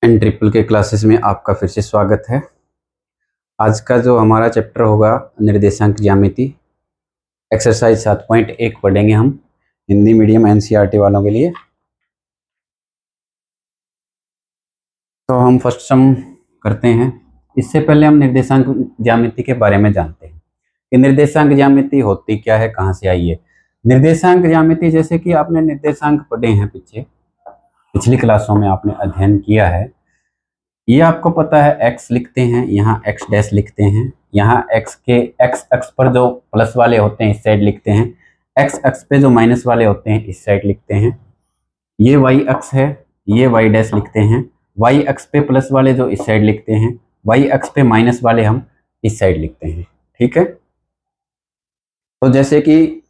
N triple के classes में आपका फिर से स्वागत है। आज का जो हमारा चैप्टर होगा निर्देशांक ज्यामिति, एक्सरसाइज 7.1 पढ़ेंगे हम हिंदी मीडियम एनसीईआरटी वालों के लिए। तो हम फर्स्ट सम करते हैं। इससे पहले हम निर्देशांक ज्यामिति के बारे में जानते हैं कि निर्देशांक ज्यामिति होती क्या है, कहाँ से आई है। निर्देशांक ज्यामिति, जैसे कि आपने निर्देशांक पढ़े हैं पिछली क्लासों में आपने अध्ययन किया है। ये आपको पता है, x लिखते हैं, यहाँ x डैश लिखते हैं, यहाँ x के x अक्ष पर जो प्लस वाले होते हैं इस साइड लिखते हैं, x अक्ष पे जो माइनस वाले होते हैं इस साइड लिखते हैं। ये y अक्ष है, ये y डैश लिखते हैं, y अक्ष पे प्लस वाले जो इस साइड लिखते हैं, y अक्ष पे माइनस वाले हम इस साइड लिखते हैं। ठीक है, तो जैसे कि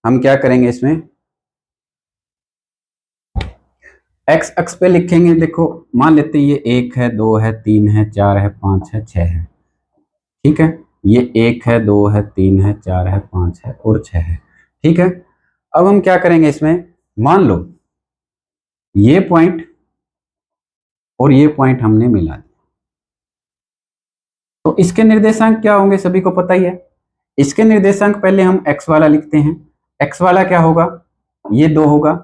हम क्या करेंगे, इसमें x अक्ष पे लिखेंगे। देखो, मान लेते हैं ये 1 है, 2 है, 3 है, 4 है, 5 है, 6 है। ठीक है, ये 1 है, 2 है, 3 है, 4 है, 5 है और 6 है। ठीक है, अब हम क्या करेंगे, इसमें मान लो ये पॉइंट और ये पॉइंट हमने मिला दिया, तो इसके निर्देशांक क्या होंगे सभी को पता ही है। इसके निर्देशांक पहले हम x वाला लिखते हैं। x वाला क्या होगा, ये 2 होगा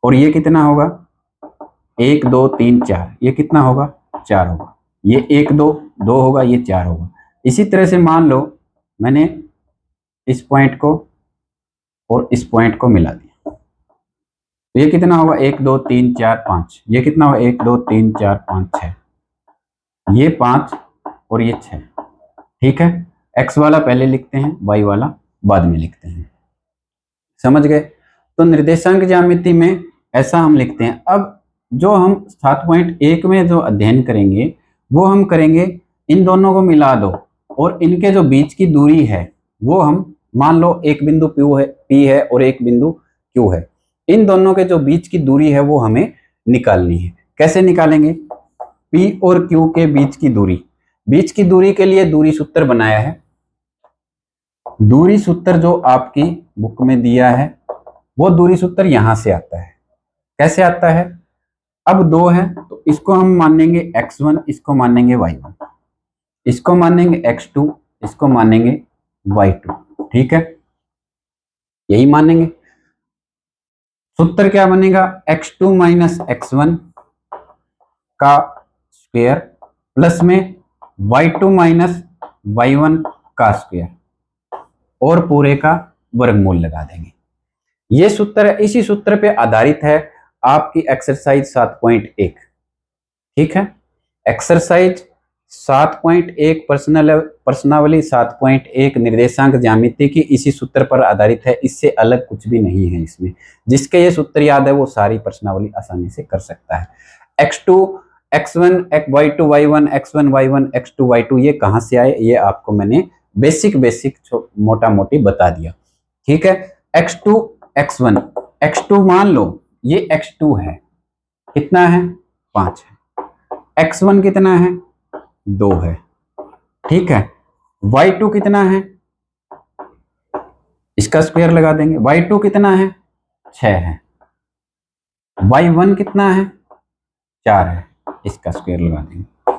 और ये कितना होगा, 1 2 3 4, ये कितना होगा, 4 होगा। ये 1 2 2 होगा, ये 4 होगा। इसी तरह से मान लो मैंने इस पॉइंट को और इस पॉइंट को मिला दिया, तो ये कितना होगा, 1 2 3 4 5, ये कितना होगा, 1 2 3 4 5 6, ये 5 और ये 6। ठीक है, x वाला पहले लिखते हैं, y वाला बाद में लिखते हैं। समझ गए? तो निर्देशांक ज्यामिति में ऐसा हम लिखते हैं। अब जो हम 7.1 में जो अध्ययन करेंगे वो हम करेंगे, इन दोनों को मिला दो और इनके जो बीच की दूरी है वो हम मान लो एक बिंदु P है और एक बिंदु Q है। इन दोनों के जो बीच की दूरी है वो हमें निकालनी है। कैसे निकालेंगे? P और Q के बीच की दूरी के लिए दूरी सूत्र बनाया है। दूरी सूत्र जो आपकी बुक में दिया है वो दूरी सूत्र यहां से आता है। कैसे आता है? अब 2 है तो इसको हम मानेंगे x1, इसको मानेंगे y1, इसको मानेंगे x2, इसको मानेंगे y2। ठीक है, यही मानेंगे। सूत्र क्या बनेगा, x2 माइनस x1 का स्क्वायर प्लस में y2 माइनस y1 का स्क्वायर और पूरे का वर्गमूल लगा देंगे। ये सूत्र है, इसी सूत्र पे आधारित है आपकी एक्सरसाइज 7.1। ठीक है, एक्सरसाइज 7.1 प्रश्नावली 7.1 निर्देशांक ज्यामिति की इसी सूत्र पर आधारित है। इससे अलग कुछ भी नहीं है इसमें। जिसके ये सूत्र याद है वो सारी प्रश्नावली आसानी से कर सकता है। x2 x1 y2 y1 x1 y1 x2 y2 ये कहां से आए, ये आपको मैंने बेसिक मोटा मोटी बता दिया। ठीक है, x2 x1 x2 मान लो ये x2 है, कितना है, 5 है। x1 कितना है, 2 है। ठीक है, y2 कितना है, इसका स्क्वायर लगा देंगे। y2 कितना है, 6 है। y1 कितना है, 4 है, इसका स्क्वायर लगा देंगे।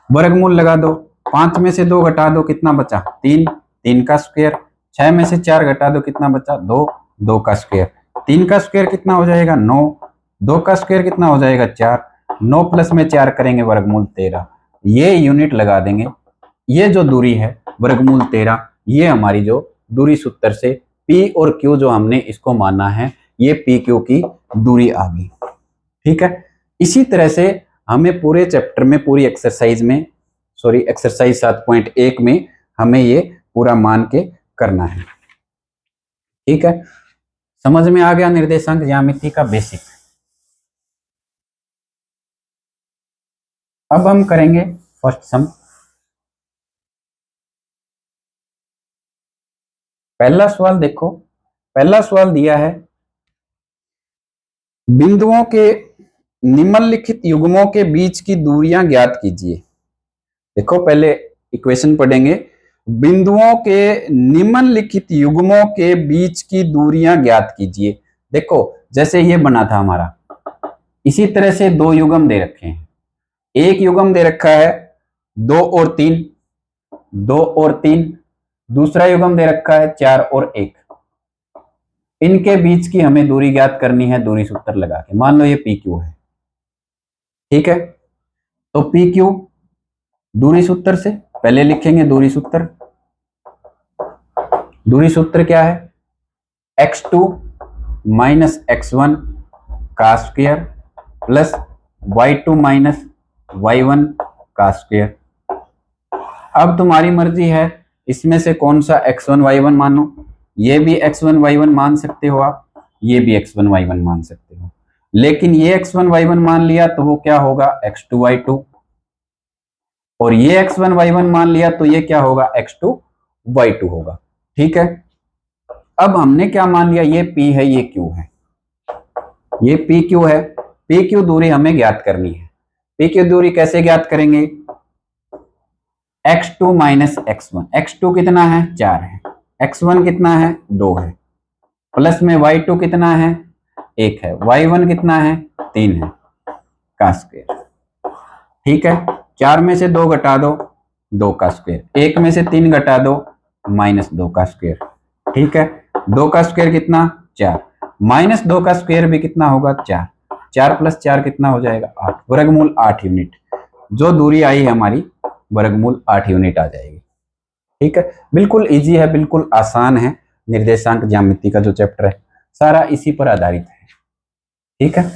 वर्गमूल लगा दो, 5 में से 2 घटा दो, कितना बचा, 3, 3 का स्क्वायर। 6 में से 4 घटा दो, कितना बचा, 2, 2 का स्क्वायर। 3 का स्क्वायर कितना हो जाएगा, 9, 2 का स्क्वायर कितना हो जाएगा, 4, 9 प्लस में 4 करेंगे वर्गमूल 13। ये यूनिट लगा देंगे। ये जो दूरी है वर्गमूल 13, ये हमारी जो दूरी सूत्र से P और Q जो हमने इसको माना है, ये P Q की दूरी आ गई। ठीक है, इसी तरह से हमें पूरे चैप्टर में, पूरी एक्सरसाइज में, एक्सरसाइज 7.1 में हमें ये पूरा मान के करना है। ठीक है, समझ में आ गया निर्देशांक ज्यामिति का बेसिक। अब हम करेंगे फर्स्ट सम। पहला सवाल देखो, पहला सवाल दिया है, बिंदुओं के निम्नलिखित युग्मों के बीच की दूरियां ज्ञात कीजिए। देखो, पहले इक्वेशन पढ़ेंगे। बिंदुओं के निम्नलिखित युग्मों के बीच की दूरियां ज्ञात कीजिए। देखो, जैसे ये बना था हमारा, इसी तरह से दो युग्म दे रखे हैं। एक युग्म दे रखा है 2 और 3, 2 और 3, दूसरा युग्म दे रखा है 4 और 1। इनके बीच की हमें दूरी ज्ञात करनी है दूरी सूत्र लगा के। मान लो ये पी क्यू है, ठीक है। तो पी क्यू दूरी सूत्र से पहले लिखेंगे दूरी सूत्र। दूरी सूत्र क्या है? x2 माइनस x1 का square plus y2 minus y1 का स्क्वायर। अब तुम्हारी मर्जी है इसमें से कौन सा x1 y1 मानो। ये भी x1 y1 मान सकते हो आप, ये भी x1 y1 मान सकते हो, लेकिन ये x1 y1 मान लिया तो वो क्या होगा x2 y2, और ये x1 y1 मान लिया तो ये क्या होगा x2 y2 होगा, ठीक है। अब हमने क्या मान लिया, ये p है ये q है, ये p q है। p q दूरी हमें ज्ञात करनी है। p q दूरी कैसे ज्ञात करेंगे? x2 माइनस x1, x2 कितना है 4 है, x1 कितना है 2 है, प्लस में y2 कितना है 1 है, y1 कितना है 3 है का स्क्वायर, ठीक है। 4 में से 2 घटा दो 2 का स्क्वायर, 1 में से 3 घटा दो माइनस 2 का स्क्वायर, ठीक है। 2 का स्क्वायर कितना 4, माइनस 2 का स्क्वायर भी कितना होगा 4, 4 प्लस 4 कितना हो जाएगा 8, वर्गमूल 8 यूनिट। जो दूरी आई है हमारी वर्गमूल 8 यूनिट आ जाएगी, ठीक है। बिल्कुल इजी है, बिल्कुल आसान है। निर्देशांक ज्यामिति का जो चैप्टर है सारा इसी पर आधारित है, ठीक है।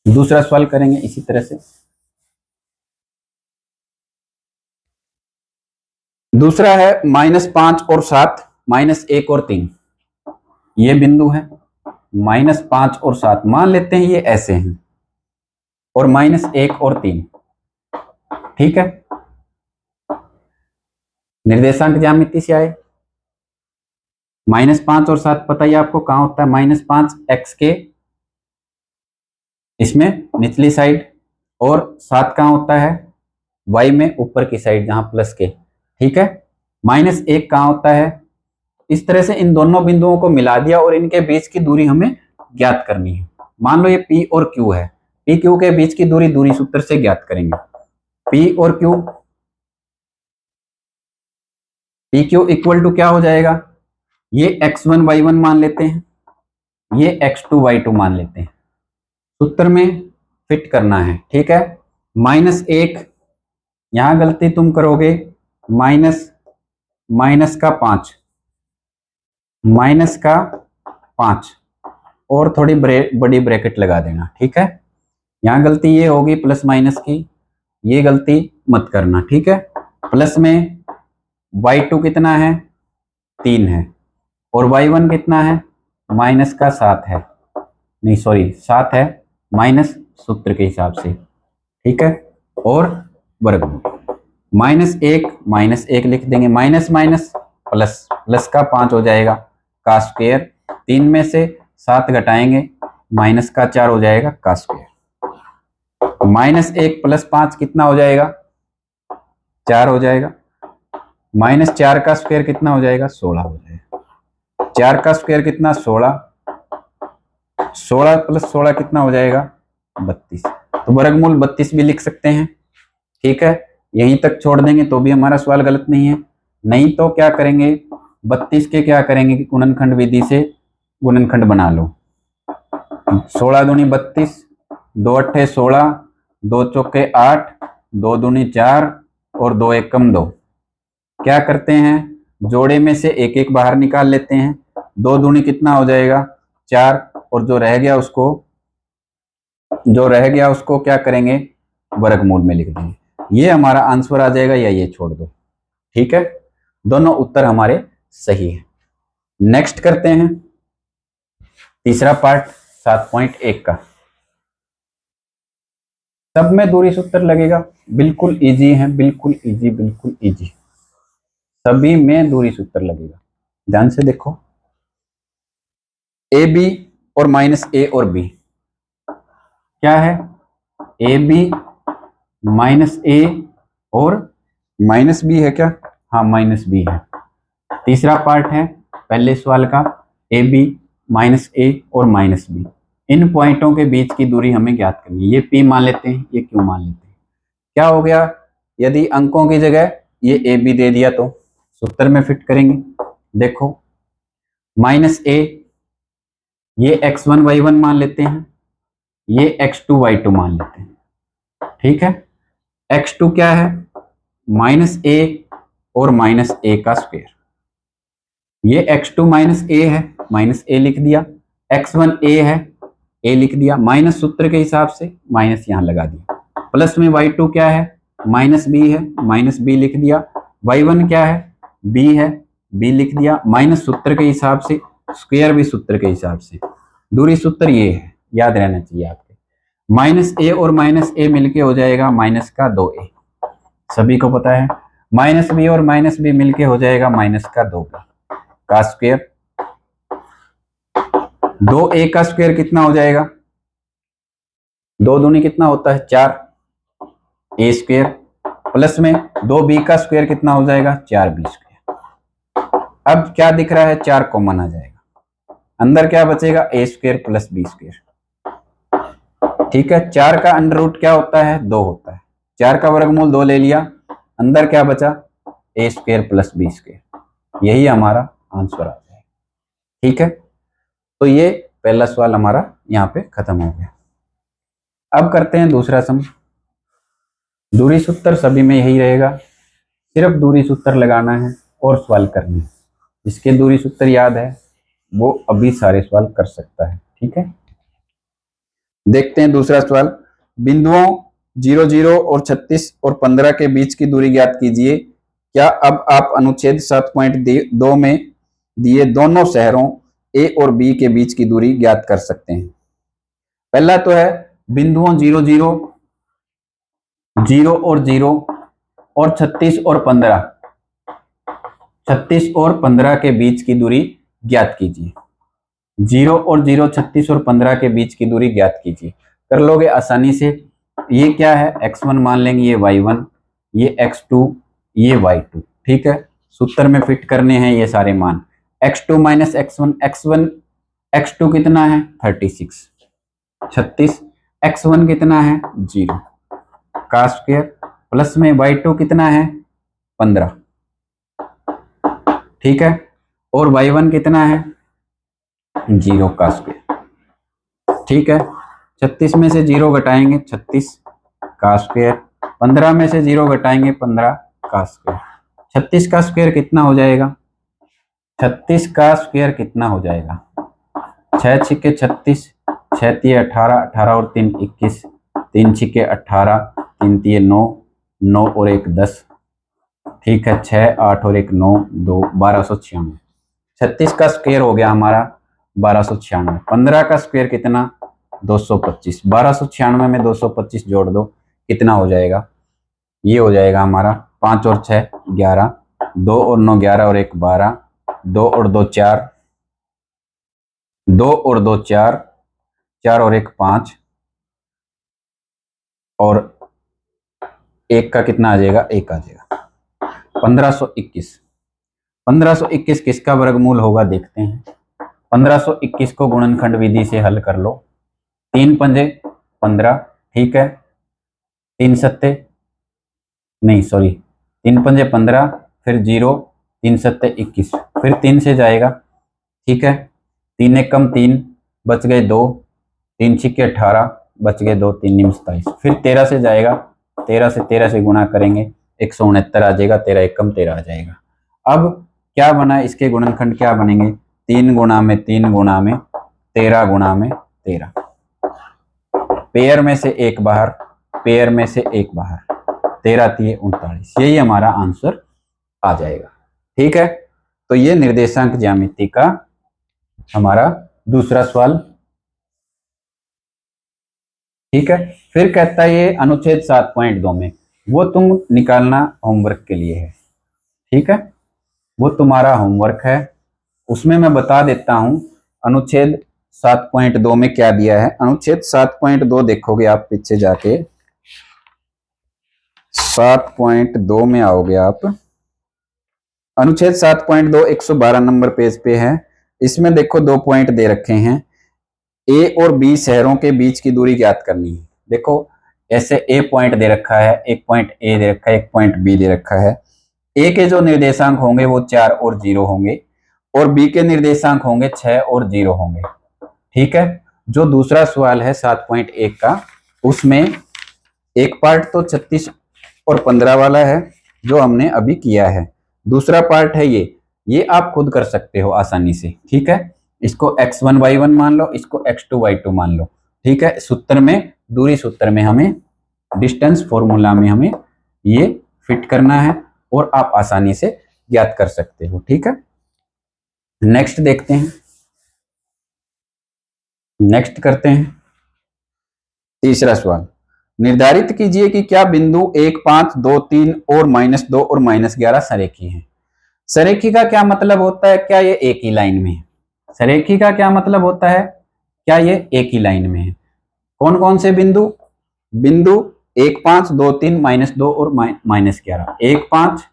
दूसरा सवाल करेंगे इसी तरह से। दूसरा है -5 और 7, -1 और 3। ये बिंदु है -5 और 7, मान लेते हैं ये ऐसे हैं, और -1 और 3, ठीक है। निर्देशांक ज्यामिति से आए। -5 और 7 पता ही आपको कहां होता है, -5 x के इसमें निचली साइड, और 7 कहां होता है y में ऊपर की साइड जहां प्लस के, ठीक है। -1 कहां होता है, इस तरह से इन दोनों बिंदुओं को मिला दिया और इनके बीच की दूरी हमें ज्ञात करनी है। मान लो ये P और Q है, P Q के बीच की दूरी दूरी सूत्र से ज्ञात करेंगे। P और Q, P Q equal to क्या हो जाएगा, ये x1 y1 मान लेते हैं, ये x2 y2 मान लेते हैं, सूत्र में फिट करना है, ठीक है। -1, यहां गलती तुम करोगे, माइनस का 5, और थोड़ी बड़ी ब्रैकेट लगा देना, ठीक है। यहां गलती ये होगी प्लस माइनस की, ये गलती मत करना, ठीक है। प्लस में y2 कितना है 3 है, और y1 कितना है -7 है, नहीं सॉरी 7 है, माइनस सूत्र के हिसाब से, ठीक है। और वर्गमूल -1 लिख देंगे, माइनस माइनस प्लस, प्लस का 5 हो जाएगा का स्क्वायर, 3 में से 7 घटाएंगे माइनस का 4 हो जाएगा का स्क्वायर। -1 प्लस 5 कितना हो जाएगा 4 हो जाएगा, -4 का स्क्वायर कितना हो जाएगा 16 हो जाएगा, 4 का स्क्वायर कितना 16, 16 प्लस 16 कितना हो जाएगा 32, तो वर्गमूल 32 भी लिख सकते हैं, ठीक है। यहीं तक छोड़ देंगे तो भी हमारा सवाल गलत नहीं है, नहीं तो क्या करेंगे 32 के क्या करेंगे कि गुणनखंड विधि से गुणनखंड बना लो। 16 दूनी 32, 2 अट्ठे 16, 2 चौके 8, 2 दूनी 4 और 2 एकम 2। क्या करते हैं जोड़े में से एक एक बाहर निकाल लेते हैं, 2 दूनी कितना हो जाएगा 4, और जो रह गया उसको क्या करेंगे वर्गमूल में लिख देंगे, ये हमारा आंसर आ जाएगा, या ये छोड़ दो, ठीक है। दोनों उत्तर हमारे सही है। नेक्स्ट करते हैं तीसरा पार्ट 7.1 का। सब में दूरी सूत्र लगेगा, बिल्कुल इजी है, बिल्कुल इजी, बिल्कुल इजी, सभी में दूरी सूत्र लगेगा। ध्यान से देखो, ए बी और -a और b क्या है, ए बी -a और -b है क्या, हाँ -b है। तीसरा पार्ट है पहले सवाल का, ए बी -a और -b, इन पॉइंटों के बीच की दूरी हमें ज्ञात करनी है। ये P मान लेते हैं, ये Q मान लेते हैं। क्या हो गया, यदि अंकों की जगह ये ए बी दे दिया तो सूत्र में फिट करेंगे। देखो -a, ये x1 y1 मान लेते हैं, ये x2 y2 मान लेते हैं। ठीक है, x2 क्या है, -a और -a का स्क्वायर। ये x2 -a है, -a लिख दिया। x1 a है, a लिख दिया, माइनस सूत्र के हिसाब से माइनस यहां लगा दिया। प्लस में y2 क्या है, -b है, -b लिख दिया। y1 क्या है, b है, b लिख दिया, माइनस सूत्र के हिसाब से, स्क्वायर भी सूत्र के हिसाब से। दूरी सूत्र ये है, याद रहना चाहिए आपके। -a और -a मिलके हो जाएगा माइनस का 2a, सभी को पता है। -b और -b मिलके हो जाएगा माइनस का 2b का स्क्वायर। 2a का स्क्वायर कितना हो जाएगा, 2 दूनी कितना होता है 4, a स्क्वायर, प्लस में 2b का स्क्वायर कितना हो जाएगा 4b स्क्वायर। अब क्या दिख रहा है, 4 कॉमन आ जाएगा, अंदर क्या बचेगा a square plus b square. ठीक है, 4 का अंडर रूट क्या होता है, 2 होता है। 4 का वर्गमूल 2 ले लिया, अंदर क्या बचा, a square plus b square. यही हमारा आंसर आ जाएगा। ठीक है, तो ये पहला सवाल हमारा यहाँ पे खत्म हो गया। अब करते हैं दूसरा सम। दूरी सूत्र सभी में यही रहेगा, सिर्फ दूरी सूत्र लगाना है और सवाल करने हैं। जिसके दूरी सूत्र याद है वो अभी सारे सवाल कर सकता है। ठीक है, देखते हैं दूसरा सवाल। बिंदुओं 0 0 और 36 और 15 के बीच की दूरी ज्ञात कीजिए। क्या अब आप अनुच्छेद 7.2 में दिए दोनों शहरों ए और बी के बीच की दूरी ज्ञात कर सकते हैं। पहला तो है बिंदुओं 0 0 0 और 0 और 36 और 15, 36 और 15 के बीच की दूरी ज्ञात कीजिए। 0 और 0, 36 और 15 के बीच की दूरी ज्ञात कीजिए। कर लोगे आसानी से। ये क्या है, x1 मान लेंगे, ये y1, ये x2, ये y2। ठीक है, सूत्र में फिट करने हैं ये सारे मान। x2 माइनस x1, x2 कितना है 36, 36, x1 कितना है 0 का स्क्वायर, प्लस में y2 कितना है 15। ठीक है, और y1 कितना है 0 का स्क्वायर। ठीक है, 36 में से 0 घटाएंगे 36 का स्क्वायर, 15 में से 0 घटाएंगे 15 का स्क्वायर। 36 का स्क्वायर कितना हो जाएगा, 36 का स्क्वायर कितना हो जाएगा, 6 छिके 36, 6 तिये 18, 18 और 3 21, 3 छिके 18, 3 तिये 9, 9 और 1 10। ठीक है, 6 8 और 1 9, 2 1296। 36 का स्क्वायर हो गया हमारा 1296। 15 का स्क्वायर कितना 225। 1296 में 225 जोड़ दो, कितना हो जाएगा, ये हो जाएगा हमारा 5 और 6 11, 2 और 9 11 और 1 12, 2 और 2 4, 2 और 2 4, 4 और 1 5, और 1 का कितना आ जाएगा, 1 आ जाएगा 1521। 1521 किसका वर्गमूल होगा देखते हैं। 1521 को गुणनखंड विधि से हल कर लो। 3 पंजे 15, ठीक है, 3 सत्ते नहीं सॉरी 3 पंजे 15, फिर 0, 3 सत्ते 21, फिर 3 से जाएगा। ठीक है, 3 एक कम 3, बच गए 2, 3 छिके 18, बच गए 2, 3 निम 27, फिर 13 से जाएगा। 13 से गुणा करेंगे 169 आ जाएगा, 13 एक कम 13 आ जाएगा। अब क्या बना, इसके गुणनखंड क्या बनेंगे, 3 गुणा में 3 गुणा में 13 गुणा में 13। पेयर में से एक बाहर, पेयर में से एक बाहर, 13 तिये 39। यही हमारा आंसर आ जाएगा। ठीक है, तो ये निर्देशांक ज्यामिति का हमारा दूसरा सवाल। ठीक है, फिर कहता है ये अनुच्छेद 7.2 में, वो तुम निकालना होमवर्क के लिए है। ठीक है, वो तुम्हारा होमवर्क है। उसमें मैं बता देता हूं अनुच्छेद 7.2 में क्या दिया है। अनुच्छेद 7.2 देखोगे आप पीछे जाके, 7.2 में आओगे आप, अनुच्छेद 7.2 112 नंबर पेज पे है। इसमें देखो 2 पॉइंट दे रखे हैं। ए और बी शहरों के बीच की दूरी ज्ञात करनी है। देखो ऐसे ए पॉइंट दे रखा है, एक पॉइंट ए दे रखा है, एक पॉइंट बी दे रखा है। ए के जो निर्देशांक होंगे वो 4 और 0 होंगे और बी के निर्देशांक होंगे 6 और 0 होंगे। ठीक है। जो दूसरा सवाल है 7.1 का, उसमें एक पार्ट तो 36 और 15 वाला है जो हमने अभी किया है। दूसरा पार्ट है ये आप खुद कर सकते हो आसानी से। ठीक है। इसको x1 y1 मान लो, इसको x2 y2 मान लो। ठीक है। सूत्र में, दूरी सूत्र में हमें, डिस्टेंस फॉर्मूला में हमें ये फिट करना है और आप आसानी से ज्ञात कर सकते हो। ठीक है। नेक्स्ट देखते हैं, नेक्स्ट करते हैं। तीसरा सवाल, निर्धारित कीजिए कि क्या बिंदु 1, 5, 2, 3 और -2 और -11 सरेखी हैं। सरेखी का क्या मतलब होता है? क्या ये एक ही लाइन में है? सरेखी का क्या मतलब होता है? क्या ये एक ही लाइन में है? कौन कौन से बिंदु? बिंदु 1, 5, 2, 3, -2 और -11। 1, 5,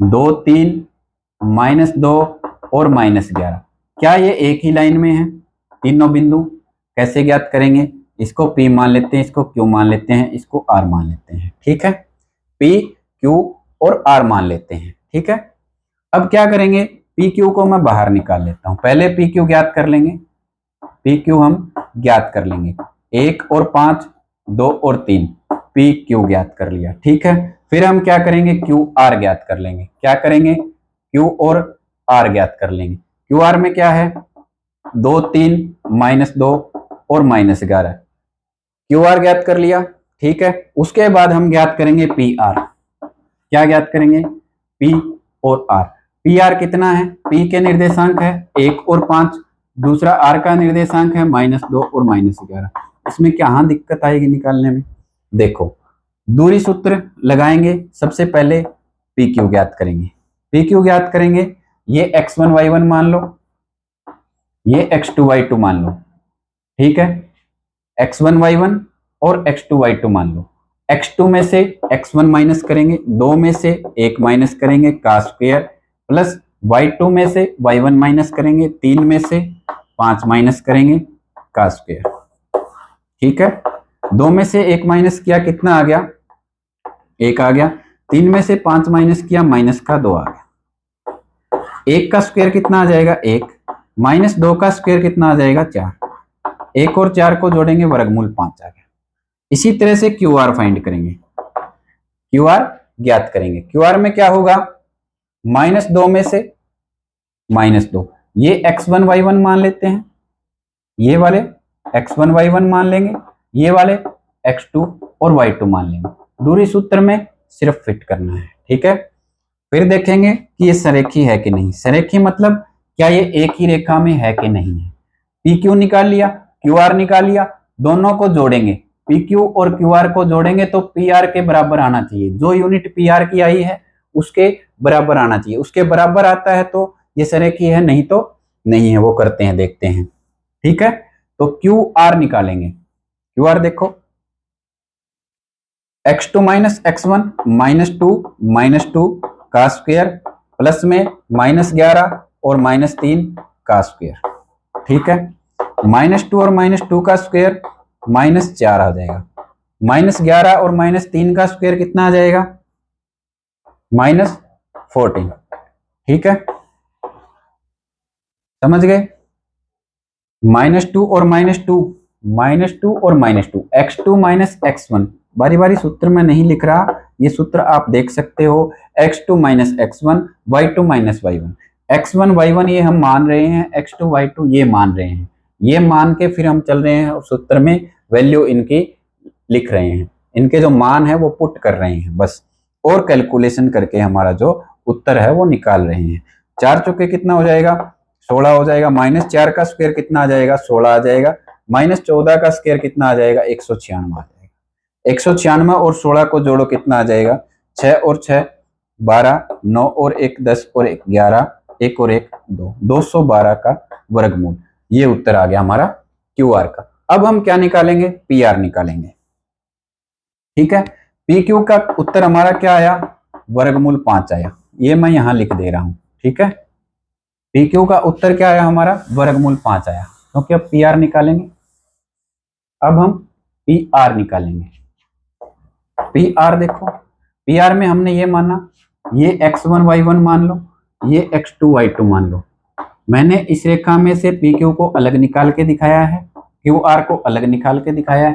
2, 3, -2 और -11, क्या ये एक ही लाइन में है? तीनों बिंदु कैसे ज्ञात करेंगे? इसको P मान लेते हैं, इसको Q मान लेते हैं, इसको R मान लेते हैं। ठीक है। P, Q और R मान लेते हैं। ठीक है। अब क्या करेंगे? P, Q को मैं बाहर निकाल लेता हूं। पहले P, Q ज्ञात कर लेंगे। P, Q हम ज्ञात कर लेंगे। 1 और 5, 2 और 3, P, Q ज्ञात कर लिया। ठीक है। फिर हम क्या करेंगे? Q, R ज्ञात कर लेंगे। क्या करेंगे? Q और R ज्ञात कर लेंगे। Q, R में क्या है? 2, 3, -2 और -11। क्यू आर ज्ञात कर लिया। ठीक है। उसके बाद हम ज्ञात करेंगे पी आर। क्या ज्ञात करेंगे? पी और आर। पी आर कितना है? पी के निर्देशांक है 1 और 5, दूसरा आर का निर्देशांक है -2 और -11। इसमें क्या दिक्कत आएगी निकालने में? देखो, दूरी सूत्र लगाएंगे। सबसे पहले पी क्यू ज्ञात करेंगे। पी क्यू ज्ञात करेंगे, ये x1 y1 मान लो, ये x2 y2 मान लो। ठीक है। x1 y1 और x2 y2 मान लो। x2 में से x1 माइनस करेंगे, 2 में से 1 माइनस करेंगे का स्क्वायर, प्लस y2 में से y1 माइनस करेंगे, 3 में से 5 माइनस करेंगे का स्क्वायर। ठीक है। 2 में से 1 माइनस किया, कितना आ गया? 1 आ गया। 3 में से 5 माइनस किया, माइनस का 2 आ गया। 1 का स्क्वायर कितना आ जाएगा? 1, -2 का स्क्वायर कितना आ जाएगा? 4। 1 और 4 को जोड़ेंगे, वर्गमूल 5 आ गया। इसी तरह से क्यू आर फाइंड करेंगे, क्यू आर ज्ञात करेंगे। क्यू आर में क्या होगा? -2 में से -2, ये x1 y1 मान लेते हैं, ये वाले x1 y1 मान लेंगे, ये वाले x2 और y2 मान लेंगे। दूरी सूत्र में सिर्फ फिट करना है। ठीक है। फिर देखेंगे कि ये सरेखी है कि नहीं। सरेखी मतलब क्या ये एक ही रेखा में है कि नहीं है। पी क्यू निकाल लिया, क्यू आर निकाल लिया, दोनों को जोड़ेंगे। पी क्यू और क्यू आर को जोड़ेंगे तो पी आर के बराबर आना चाहिए। जो यूनिट पी आर की आई है उसके बराबर आना चाहिए। उसके बराबर आता है तो ये सरेखी है, नहीं तो नहीं है। वो करते हैं, देखते हैं। ठीक है। तो क्यू आर निकालेंगे। क्यू आर देखो, x2 माइनस x1 -2 का स्क्वायर, प्लस में -11 और -3 का स्क्वायर। ठीक है। -2 और -2 का स्क्वायर -4 आ जाएगा। -11 और -3 का स्क्वायर कितना आ जाएगा? -14। ठीक है। समझ गए? -2 और -2, -2 और -2, x2 माइनस x1। बारी बारी सूत्र में नहीं लिख रहा, ये सूत्र आप देख सकते हो। x2 minus x1, y2 minus y1। x1 y1 ये हम मान रहे हैं, x2 y2 ये मान रहे हैं। ये मान के फिर हम चल रहे हैं और सूत्र में वैल्यू इनकी लिख रहे हैं। इनके जो मान है वो पुट कर रहे हैं बस, और कैलकुलेशन करके हमारा जो उत्तर है वो निकाल रहे हैं। 4 चौके कितना हो जाएगा? 16 हो जाएगा। -4 का स्क्वायर कितना आ जाएगा? 16 आ जाएगा। -14 का स्क्वायर कितना आ जाएगा? 196 आ जाएगा। 196 और 16 को जोड़ो, कितना आ जाएगा? 6 और 6 12, 9 और 1 10 और 1 11, 1 और 1 2, 212 का वर्गमूल। ये उत्तर आ गया हमारा क्यू आर का। अब हम क्या निकालेंगे? पी आर निकालेंगे। ठीक है। पी क्यू का उत्तर हमारा क्या आया? वर्गमूल 5 आया। ये मैं यहां लिख दे रहा हूं। ठीक है। पी क्यू का उत्तर क्या आया हमारा? वर्गमूल 5 आया। क्योंकि अब पी आर निकालेंगे। अब हम पी आर निकालेंगे। पी आर देखो, पी आर में हमने ये माना, ये x1 y1 मान लो, ये x2 y2 मान लो। मैंने इस रेखा में से पी क्यू को अलग निकाल के दिखाया है, क्यू आर को अलग निकाल के दिखाया है,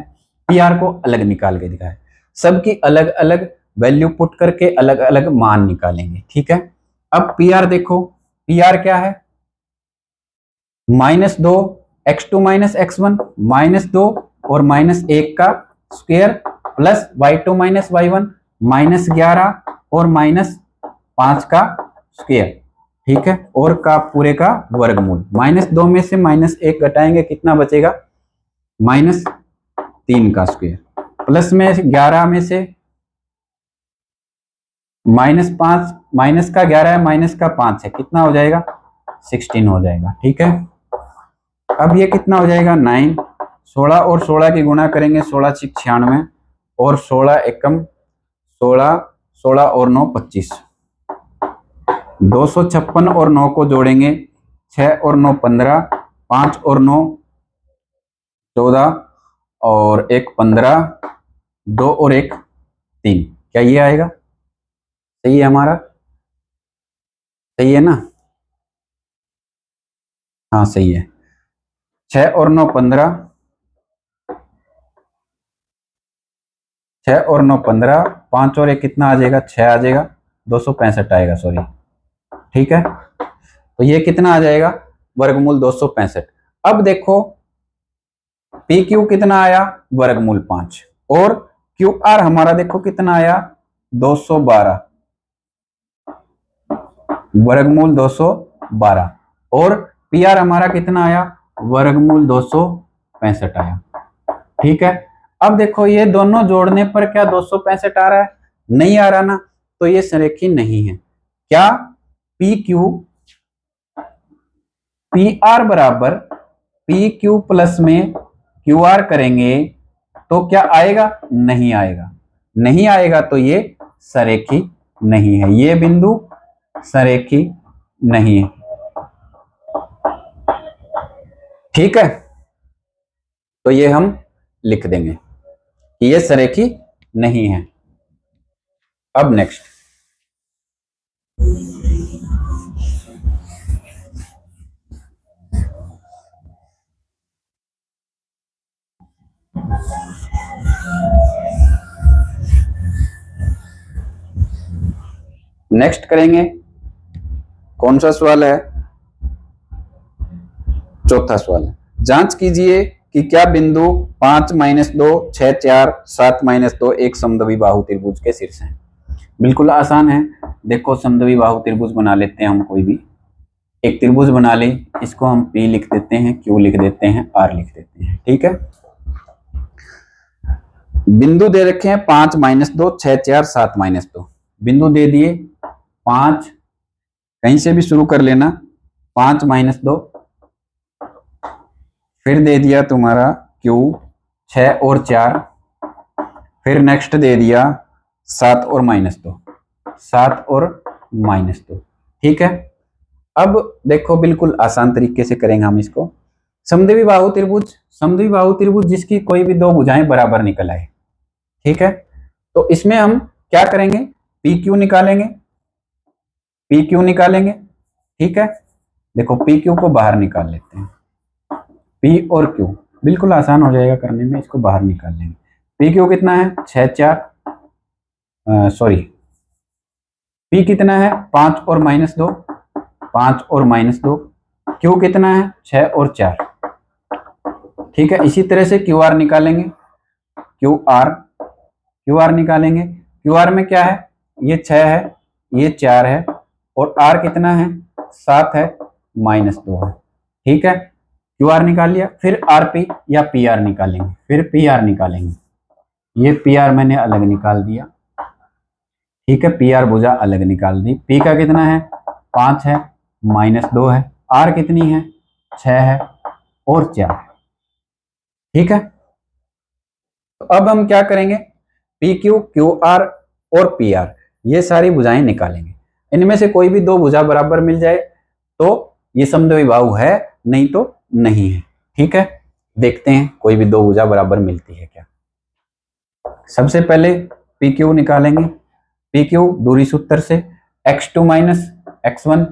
पी आर को अलग निकाल के दिखाया है। सबकी अलग अलग वैल्यू पुट करके अलग अलग मान निकालेंगे, ठीक है। अब पी आर देखो, पी आर क्या है, -2 x2 माइनस x1, -2 और -1 का square plus y2 minus y1, -11 और -5 का स्क्वायर, ठीक है, और का पूरे का वर्गमूल। -2 में से -1 घटाएंगे, कितना बचेगा, -3 का स्क्वायर, प्लस में 11 में से -5, माइनस का 11 है, माइनस का 5 है, कितना हो जाएगा, 16 हो जाएगा, ठीक है। अब ये कितना हो जाएगा, 9, 16 और 16 की गुणा करेंगे, 16 6 96 और 16 एकम 16, 16 और 9 25, 256 और 9 को जोड़ेंगे, 6 और 9 15, 5 और 9 14 और 1 15, 2 और 1 3, क्या ये आएगा, सही है हमारा, सही है ना, हाँ सही है। 6 और 9 15, 6 और 9 15, 5 और 1 कितना आ जाएगा, 6 आ जाएगा, 265 आएगा, सॉरी, ठीक है। तो ये कितना आ जाएगा, वर्गमूल 265। अब देखो पी क्यू कितना आया, वर्गमूल 5, और क्यू आर हमारा देखो कितना आया, 212, वर्गमूल 212, और पी आर हमारा कितना आया, वर्गमूल 265 आया, ठीक है। अब देखो ये दोनों जोड़ने पर क्या 265 आ रहा है, नहीं आ रहा ना, तो ये संरेखी नहीं है। क्या पी क्यू, पी आर बराबर पी क्यू प्लस में क्यू आर करेंगे तो क्या आएगा, नहीं आएगा, नहीं आएगा, तो ये संरेखी नहीं है, ये बिंदु संरेखी नहीं है, ठीक है। तो ये हम लिख देंगे कि ये संरेखी नहीं है। अब नेक्स्ट, नेक्स्ट करेंगे, कौन सा सवाल है, चौथा सवाल है। जांच कीजिए कि क्या बिंदु 5 -2 6 4 7 -2 एक समद्विबाहु बाहु त्रिभुज के शीर्ष हैं। बिल्कुल आसान है, देखो समद्विबाहु बाहु त्रिभुज बना लेते हैं हम, कोई भी एक त्रिभुज बना ले, इसको हम P लिख देते हैं, Q लिख देते हैं, R लिख देते हैं, ठीक है। बिंदु दे रखे हैं 5 -2 6 4 7 -2, बिंदु दे दिए 5, कहीं से भी शुरू कर लेना, 5 -2, फिर दे दिया तुम्हारा Q 6 और 4, फिर नेक्स्ट दे दिया 7 और -2, 7 और -2, ठीक है। अब देखो बिल्कुल आसान तरीके से करेंगे हम इसको, समद्विबाहु बाहु त्रिभुज, समद्विबाहु बाहु त्रिभुज जिसकी कोई भी दो भुजाएं बराबर निकल आए, ठीक है। तो इसमें हम क्या करेंगे, पी क्यू निकालेंगे, पी क्यू निकालेंगे, ठीक है। देखो पी क्यू को बाहर निकाल लेते हैं, पी और क्यू बिल्कुल आसान हो जाएगा करने में, इसको बाहर निकाल लेंगे। पी क्यू कितना है, 6 4, सॉरी, पी कितना है, 5 और -2, 5 और -2, क्यू कितना है, 6 और 4, ठीक है। इसी तरह से क्यू आर निकालेंगे, क्यू आर निकालेंगे, क्यू आर में क्या है, ये 6 है, ये 4 है, और आर कितना है, 7 है, -2 है, ठीक है। क्यू आर निकाल लिया, फिर आर पी या पी आर निकालेंगे, फिर पी आर निकालेंगे, ये पी आर मैंने अलग निकाल दिया, ठीक है, पी आर भुजा अलग निकाल दी। पी का कितना है, 5 है, -2 है, आर कितनी है, 6 है और 4 है, ठीक है। तो अब हम क्या करेंगे, पी क्यू, क्यू आर और पी आर, ये सारी भुजाएं निकालेंगे, इनमें से कोई भी दो भुजा बराबर मिल जाए तो ये समद्विबाहु है, नहीं तो नहीं है, ठीक है, देखते हैं कोई भी दो भुजा बराबर मिलती है क्या। सबसे पहले पी क्यू निकालेंगे। पी क्यू दूरी सूत्र से x2 माइनस x1,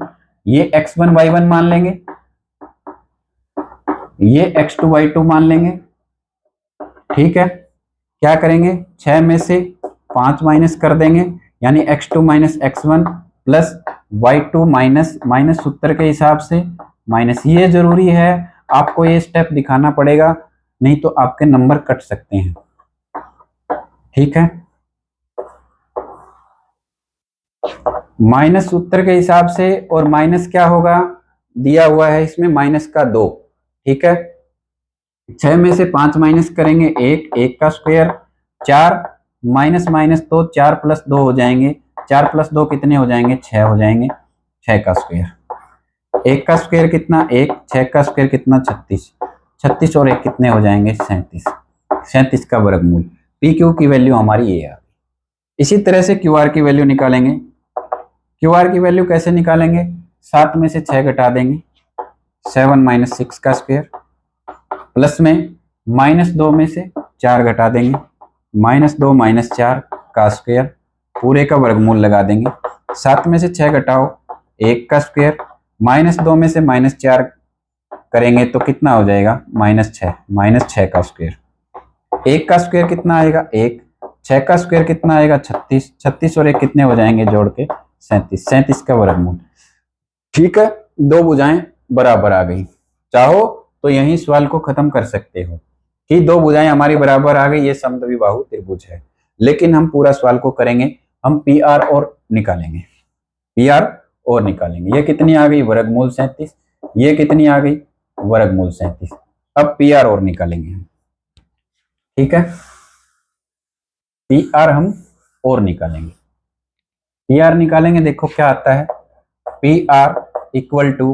ये x1 y1 मान लेंगे, ये x2 y2 मान लेंगे। ठीक है, क्या करेंगे, 6 में से 5 माइनस कर देंगे, यानी x2 minus x1 plus y2 minus minus सूत्र के हिसाब से माइनस, ये जरूरी है, आपको ये स्टेप दिखाना पड़ेगा, नहीं तो आपके नंबर कट सकते हैं। ठीक है, माइनस सूत्र के हिसाब से, और माइनस क्या होगा, दिया हुआ है इसमें माइनस का 2। ठीक है, 6 में से 5 माइनस करेंगे, 1, 1 का स्क्वायर, 4 माइनस माइनस तो 4 प्लस 2 हो जाएंगे, 4 प्लस 2 कितने हो जाएंगे, 6 हो जाएंगे, 6 का स्क्वायर, 1 का स्क्वायर कितना 1, 6 का स्क्वायर कितना 36, 36 और 1 कितने हो जाएंगे 37, 37 का वर्गमूल। पी क्यू की वैल्यू हमारी ये है। इसी तरह से क्यू आर की वैल्यू निकालेंगे। क्यू आर की वैल्यू कैसे निकालेंगे, 7 में से 6 घटा देंगे, 7 माइनस 6 का स्क्वायर, प्लस में -2 में से 4 घटा देंगे, -2 माइनस 4 का स्क्वायर, पूरे का वर्गमूल लगा देंगे। 7 में से 6 घटाओ 1 का स्क्वायर, -2 में से -4 करेंगे तो कितना हो जाएगा, -6 का स्क्वायर, 1 का स्क्वायर कितना आएगा 1, 6 का स्क्वायर कितना आएगा 36, 36 और 1 कितने हो जाएंगे जोड़ के 37, 37 का वर्गमूल। ठीक है, दो भुजाएं बराबर आ गई। चाहो तो यही सवाल को खत्म कर सकते हो कि दो भुजाएं हमारी बराबर आ गई, ये समद्विबाहु त्रिभुज है। लेकिन हम पूरा सवाल को करेंगे, हम पी आर और निकालेंगे, पी आर और निकालेंगे। ये कितनी आ गई, वर्गमूल 37, ये कितनी आ गई, वर्गमूल 37। अब पी आर और निकालेंगे। ठीक है, पी आर हम और निकालेंगे, पी आर निकालेंगे, देखो क्या आता है, पी आर इक्वल टू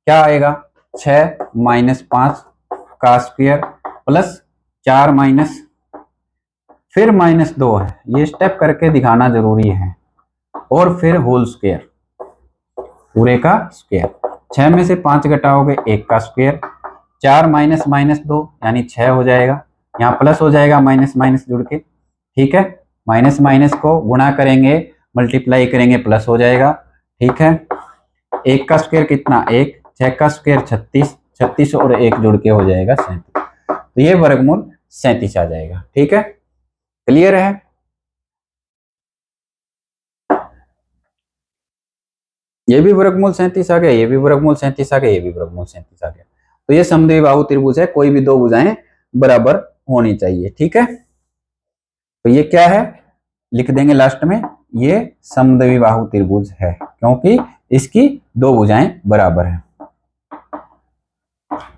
क्या आएगा, 6 माइनस 5 का स्क्वायर प्लस 4 माइनस फिर -2 है, ये स्टेप करके दिखाना जरूरी है, और फिर होल स्क्वायर, पूरे का स्क्वायर। 6 में से 5 घटाओगे 1 का स्क्वायर, 4 माइनस -2 यानी 6 हो जाएगा, यहाँ प्लस हो जाएगा माइनस माइनस जुड़ के। ठीक है, माइनस माइनस को गुणा करेंगे, मल्टीप्लाई करेंगे, प्लस हो जाएगा। ठीक है, 1 का स्क्वायर कितना 1, 6 का स्क्वायर 36, 36 और 1 जुड़ के हो जाएगा 37, तो ये वर्गमूल 37 आ जाएगा। ठीक है, क्लियर है। ये भी वर्गमूल 37 आ गया, ये भी वर्गमूल 37 आ गया, ये भी वर्गमूल 37 आ गया। तो ये समद्विबाहु त्रिभुज है, कोई भी दो भुजाएं बराबर होनी चाहिए। ठीक है, तो ये क्या है, लिख देंगे लास्ट में, ये समद्विबाहु त्रिभुज है, क्योंकि इसकी दो भुजाएं बराबर है।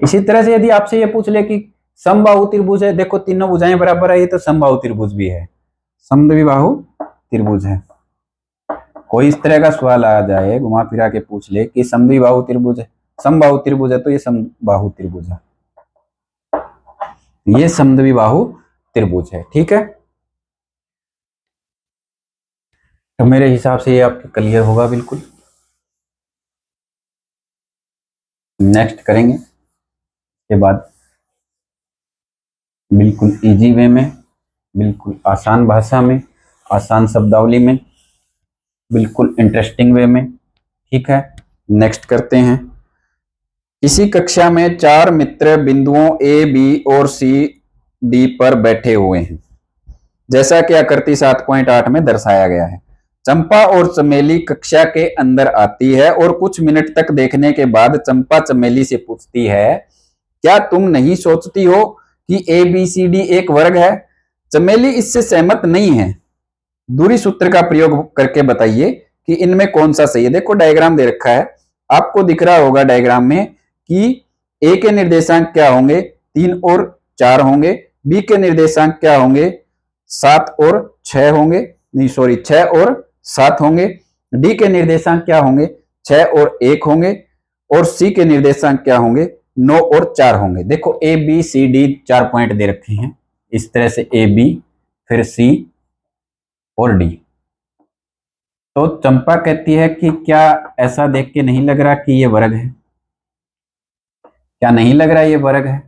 इसी तरह से यदि आपसे ये पूछ ले कि समबाहु त्रिभुज है, देखो तीनों भुजाएं बराबर है, ये तो समबाहु त्रिभुज भी है, समद्विबाहु त्रिभुज है। कोई इस तरह का सवाल आ जाए, घुमा फिरा के पूछ ले कि समद्विबाहु त्रिभुज है, समबाहु त्रिभुज है, तो ये समबाहु त्रिभुज है, ये समद्विबाहु त्रिभुज है। ठीक है, तो मेरे हिसाब से ये आपके क्लियर होगा बिल्कुल। नेक्स्ट करेंगे इसके बाद बिल्कुल इजी वे में, बिल्कुल आसान भाषा में, आसान शब्दावली में, बिल्कुल इंटरेस्टिंग वे में। ठीक है, नेक्स्ट करते हैं। इसी कक्षा में 4 मित्र बिंदुओं ए, बी और सी, डी पर बैठे हुए हैं, जैसा कि आकृति 7.8 में दर्शाया गया है। चंपा और चमेली कक्षा के अंदर आती है और कुछ मिनट तक देखने के बाद चंपा चमेली से पूछती है, क्या तुम नहीं सोचती हो कि ए बी सी डी एक वर्ग है? चमेली इससे सहमत नहीं है। दूरी सूत्र का प्रयोग करके बताइए कि इनमें कौन सा सही है। देखो डायग्राम दे रखा है, आपको दिख रहा होगा डायग्राम में कि ए के निर्देशांक क्या होंगे, 3 और 4 होंगे, बी के निर्देशांक क्या होंगे, 7 और 6 होंगे, नहीं सॉरी 6 और 7 होंगे, डी के निर्देशांक क्या होंगे, 6 और 1 होंगे, और सी के निर्देशांक क्या होंगे, 9 और 4 होंगे। देखो A B C D 4 point दे रखे हैं, इस तरह से ए बी फिर सी और डी। तो चंपा कहती है कि क्या ऐसा देख के नहीं लग रहा कि ये वर्ग है? क्या नहीं लग रहा है ये वर्ग है?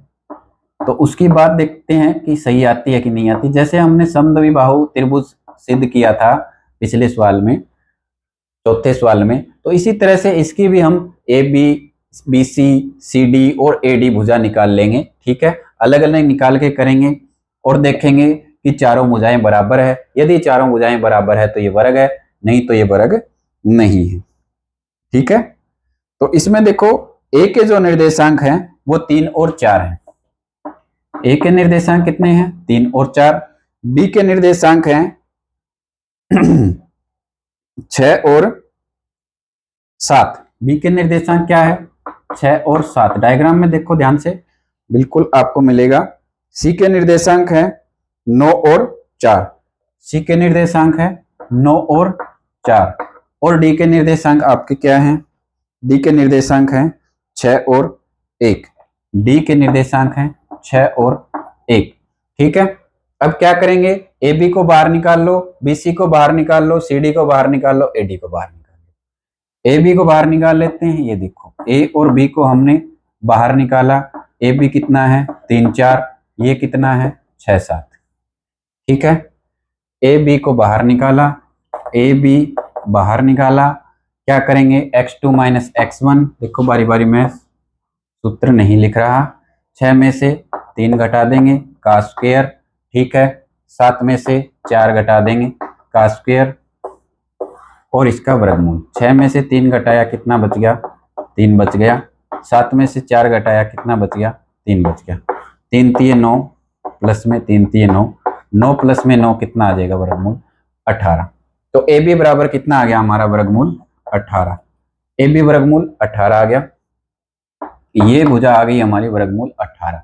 तो उसकी बात देखते हैं कि सही आती है कि नहीं आती। जैसे हमने समद्विबाहु त्रिभुज सिद्ध किया था पिछले सवाल में, चौथे सवाल में, तो इसी तरह से इसकी भी हम A B, B C, C D और ए डी भुजा निकाल लेंगे। ठीक है, अलग अलग निकाल के करेंगे और देखेंगे कि चारों भुजाएं बराबर है। यदि चारों भुजाएं बराबर है तो ये वर्ग है, नहीं तो ये वर्ग नहीं है। ठीक है, तो इसमें देखो ए के जो निर्देशांक हैं वो 3 और 4 हैं। ए के निर्देशांक कितने हैं? 3 और 4। बी के निर्देशांक हैं 6 और 7। बी के निर्देशांक क्या है? 6 और 7। डायग्राम में देखो ध्यान से, बिल्कुल आपको मिलेगा। सी के निर्देशांक है 9 और 4। सी के निर्देशांक है 9 और 4। और डी के निर्देशांक आपके क्या हैं? डी के निर्देशांक हैं 6 और 1। डी के निर्देशांक हैं 6 और 1। ठीक है, अब क्या करेंगे? ए बी को बाहर निकाल लो, बी सी को बाहर निकाल लो, सी डी को बाहर निकाल लो, ए डी को बाहर निकाल लो। ए बी को बाहर निकाल लेते हैं। ये देखो ए और बी को हमने बाहर निकाला। ए बी कितना है? 3 4। ये कितना है? 6 7। ठीक है, ए बी को बाहर निकाला, ए बी बाहर निकाला। क्या करेंगे? x2 minus x1। देखो बारी बारी में सूत्र नहीं लिख रहा। 6 में से 3 घटा देंगे का स्क्वायर। ठीक है, 7 में से 4 घटा देंगे का स्क्वायर और इसका वर्गमूल। 6 में से 3 घटाया कितना बच गया? 3 बच गया। 7 में से 4 घटाया कितना बच गया? 3 बच गया। 3 3 9 प्लस में 3 3 9, 9 प्लस में 9 कितना आ जाएगा? वर्गमूल 18। तो ए बी बराबर कितना आ गया हमारा? वर्गमूल 18। ए बी वर्गमूल 18 आ गया। ये भुजा आ गई हमारी वर्गमूल 18।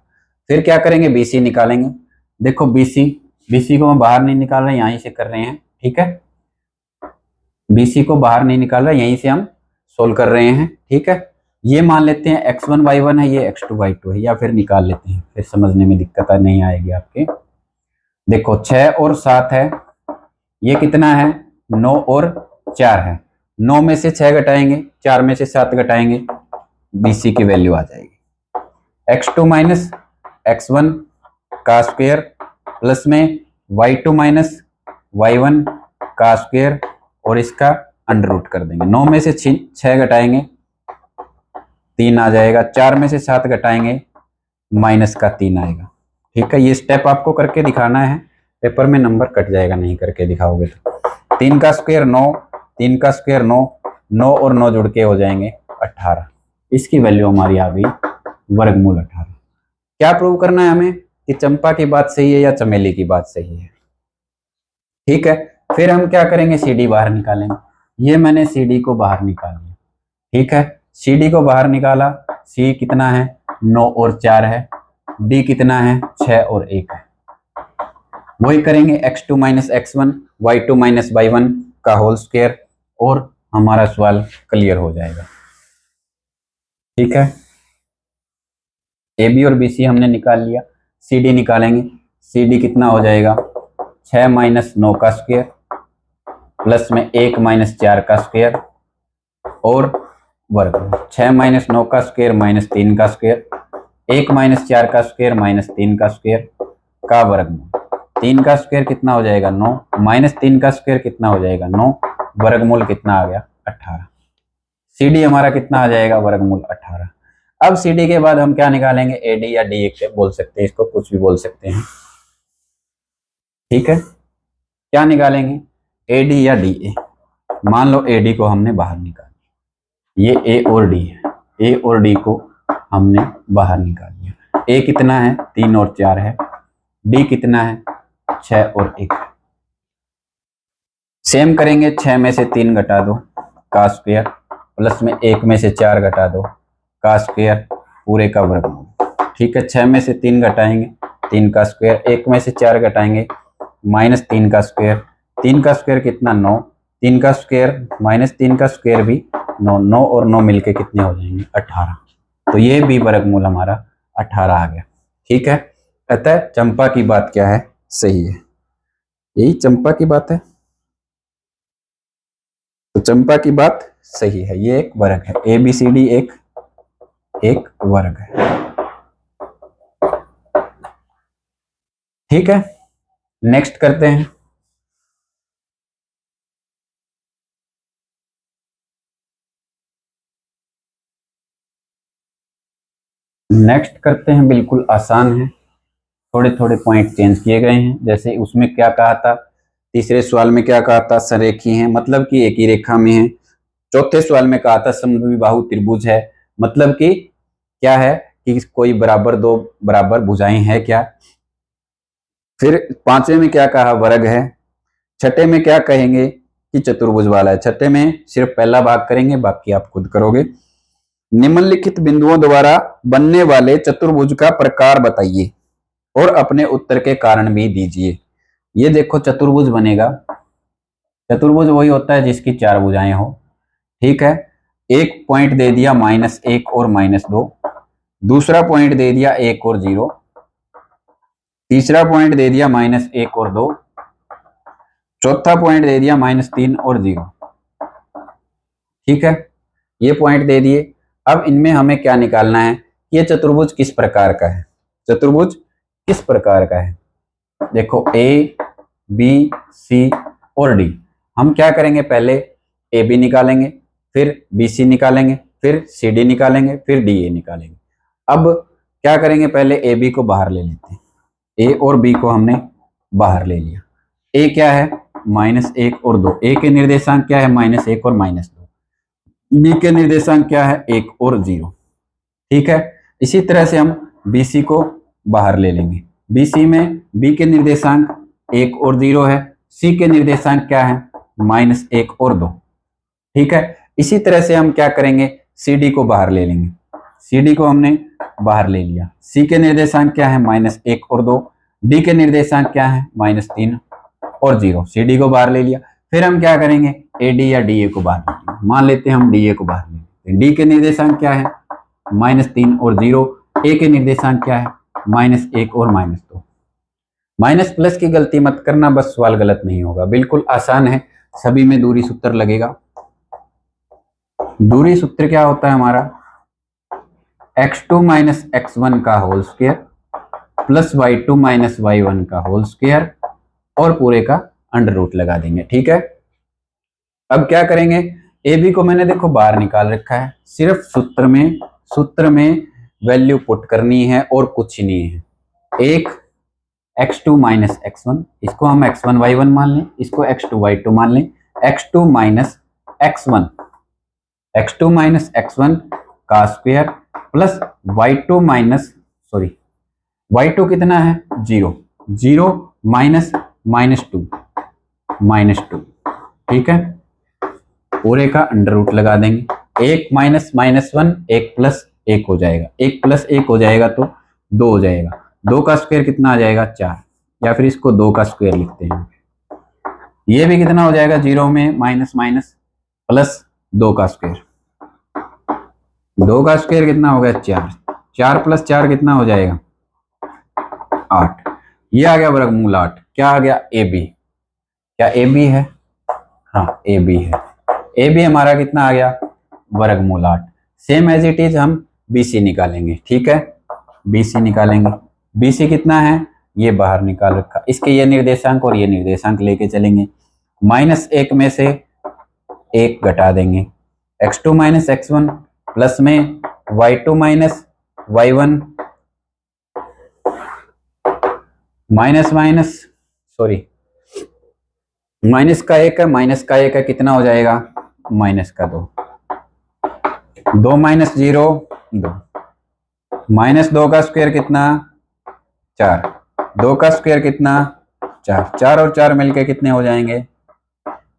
फिर क्या करेंगे? बीसी निकालेंगे। देखो बीसी, बीसी को हम बाहर नहीं निकाल रहे, यहीं से कर रहे हैं। ठीक है, बीसी को बाहर नहीं निकाल रहे, यहीं से हम सोल्व कर रहे हैं। ठीक है, ये मान लेते हैं x1 y1 है, ये x2 y2 है, या फिर निकाल लेते हैं, फिर समझने में दिक्कत नहीं आएगी आपके। देखो 6 और 7 है, ये कितना है? 9 और 4 है। 9 में से 6 घटाएंगे, 4 में से 7 घटाएंगे, बीसी की वैल्यू आ जाएगी x2 माइनस x1 का स्क्वायर प्लस में y2 माइनस y1 का स्क्वायर और इसका अंडर रूट कर देंगे। 9 में से 6 घटाएंगे, 3 आ जाएगा। 4 में से 7 घटाएंगे, माइनस का 3 आएगा। ठीक है, ये स्टेप आपको करके दिखाना है, पेपर में नंबर कट जाएगा नहीं करके दिखाओगे तो। 3 का स्क्वायर 9, 3 का स्क्वायर 9, 9 और 9 जुड़ के हो जाएंगे 18। इसकी वैल्यू हमारी आ गई वर्गमूल 18। क्या प्रूव करना है हमें? कि चंपा की बात सही है या चमेली की बात सही है। ठीक है, फिर हम क्या करेंगे? सीडी बाहर निकालेंगे। ये मैंने सीडी को बाहर निकाल लिया। ठीक है, सीडी को बाहर निकाला। सी कितना है? 9 और 4 है। डी कितना है? 6 और 1 है। वही करेंगे x2 minus x1, y2 minus y1 का होल स्क्वायर और हमारा सवाल क्लियर हो जाएगा। ठीक है, ए बी और बी सी हमने निकाल लिया। सी डी निकालेंगे। सी डी कितना हो जाएगा? 6 माइनस 9 का स्क्वायर प्लस में 1 माइनस 4 का स्क्वायर और वर्ग। 6 माइनस 9 का स्क्वायर माइनस 3 का स्क्वायर, 1 माइनस 4 का स्क्वायर माइनस 3 का स्क्वायर का वर्गमूल। 3 का स्क्वायर कितना हो जाएगा? 9 माइनस 3 का स्क्वायर कितना हो जाएगा? 9। वर्गमूल कितना आ गया? 18। सी डी हमारा कितना आ जाएगा? वर्गमूल 18। अब सी डी के बाद हम क्या निकालेंगे? ए डी या डी ए बोल सकते हैं, इसको कुछ भी बोल सकते हैं। ठीक है, क्या निकालेंगे? ए डी या डी ए। मान लो ए डी को हमने बाहर निकाल लिया, ये ए और डी है, ए और डी को हमने बाहर निकाल लिया। ए कितना है? 3 और 4 है। डी कितना है? 6 और 1 है। सेम करेंगे, 6 में से 3 घटा दो का स्क्वायर प्लस में 1 में से 4 घटा दो का स्क्वायर पूरे का वर्गमूल। ठीक है, 6 में से 3 घटाएंगे, 3 का स्क्वायर, 1 में से 4 घटाएंगे, माइनस 3 का स्क्वायर। 3 का स्क्वायर कितना? 9। 3 का स्क्वायर माइनस 3 का स्क्वायर भी 9। 9 और 9 मिलके कितने हो जाएंगे? 18। तो ये भी वर्गमूल हमारा 18 आ गया। ठीक है, अतः चंपा की बात क्या है? सही है। यही चंपा की बात है, तो चंपा की बात सही है। ये एक वर्ग है। ए बी सी डी एक एक वर्ग है। ठीक है, नेक्स्ट करते हैं। नेक्स्ट करते हैं, बिल्कुल आसान है, थोड़े थोड़े पॉइंट चेंज किए गए हैं। जैसे उसमें क्या कहा था, तीसरे सवाल में क्या कहा था, संरेखी है, मतलब कि एक ही रेखा में है। चौथे सवाल में कहा था समद्विबाहु त्रिभुज है, मतलब कि क्या है कि कोई बराबर दो बराबर भुजाएं है क्या। फिर पांचवे में क्या कहा, वर्ग है। छठे में क्या कहेंगे कि चतुर्भुज वाला है। छठे में सिर्फ पहला भाग करेंगे, बाकी आप खुद करोगे। निम्नलिखित बिंदुओं द्वारा बनने वाले चतुर्भुज का प्रकार बताइए और अपने उत्तर के कारण भी दीजिए। ये देखो चतुर्भुज बनेगा, चतुर्भुज वही होता है जिसकी चार भुजाएं हो। ठीक है, एक पॉइंट दे दिया -1 और -2, दूसरा पॉइंट दे दिया 1 और 0, तीसरा पॉइंट दे दिया -1 और 2, चौथा पॉइंट दे दिया -3 और 0। ठीक है, ये पॉइंट दे दिए। अब इनमें हमें क्या निकालना है, ये चतुर्भुज किस प्रकार का है। चतुर्भुज किस प्रकार का है, देखो ए बी सी और डी। हम क्या करेंगे, पहले ए बी निकालेंगे, फिर बी सी निकालेंगे, फिर सी डी निकालेंगे, फिर डी ए निकालेंगे। अब क्या करेंगे, पहले ए बी को बाहर ले लेते हैं। ए और बी को हमने बाहर ले लिया। ए क्या है, -1 और 2। ए के निर्देशांक क्या है, -1 और -2। बी के निर्देशांक क्या है, 1 और 0। ठीक है, इसी तरह से हम बी सी को बाहर ले लेंगे। बी सी में बी के निर्देशांक 1 और 0 है, सी के निर्देशांक क्या है, -1 और 2। ठीक है, इसी तरह से हम क्या करेंगे, सी डी को बाहर ले लेंगे। सी डी को हमने बाहर ले लिया। सी के निर्देशांक क्या है, -1 और 2। डी के निर्देशांक क्या है, -3 और 0। सी डी को बाहर ले लिया। फिर हम क्या करेंगे, ए डी या डी ए को बाहर ले लेंगे। मान लेते हैं हम डी ए को बाहर ले लेते हैं। डी के निर्देशांक क्या है, -3 और 0। ए के निर्देशांक क्या है, -1 और -2। माइनस प्लस की गलती मत करना, बस सवाल गलत नहीं होगा, बिल्कुल आसान है। सभी में दूरी सूत्र लगेगा। दूरी सूत्र क्या होता है हमारा, x2 माइनस x1 का whole square plus y2 minus y1 का होल स्क्वायर और पूरे का अंडर रूट लगा देंगे। ठीक है, अब क्या करेंगे, ए बी को मैंने देखो बाहर निकाल रखा है, सिर्फ सूत्र में वैल्यू पुट करनी है और कुछ नहीं है। एक x2 माइनस x1, इसको हम x1 y1 मान लें, इसको x2 y2 मान लें। x2 minus x1, x2 minus x1 का square plus y2 minus y2 कितना है, 0 0 माइनस -2। ठीक है, पूरे का अंडर रूट लगा देंगे। 1 माइनस -1 1 प्लस 1 हो जाएगा, 1 प्लस 1 हो जाएगा तो 2 हो जाएगा। 2 का स्क्वायर कितना आ जाएगा, 4, या फिर इसको 2 का स्क्वायर लिखते हैं। ये भी कितना हो जाएगा, 0 में माइनस प्लस 2 का स्क्वायर। 2 का स्क्वायर कितना हो गया, 4। 4 प्लस 4 कितना हो जाएगा, 8। ये आ गया वर्गमूल 8। क्या आ गया, ए बी। क्या ए बी है, हाँ ए बी है। ए बी हमारा कितना आ गया, वर्गमूल 8। सेम एज इट इज हम बी सी निकालेंगे। ठीक है, बी सी निकालेंगे। बी सी कितना है, ये बाहर निकाल रखा, इसके ये निर्देशांक और ये निर्देशांक लेके चलेंगे। -1 में से 1 घटा देंगे, x2 माइनस x1 प्लस में y2 माइनस y1 माइनस का 1 है, कितना हो जाएगा, -2। 2 माइनस 0 2, -2 का स्क्वायर कितना, 4। 2 का स्क्वायर कितना, 4। 4 और 4 मिलके कितने हो जाएंगे,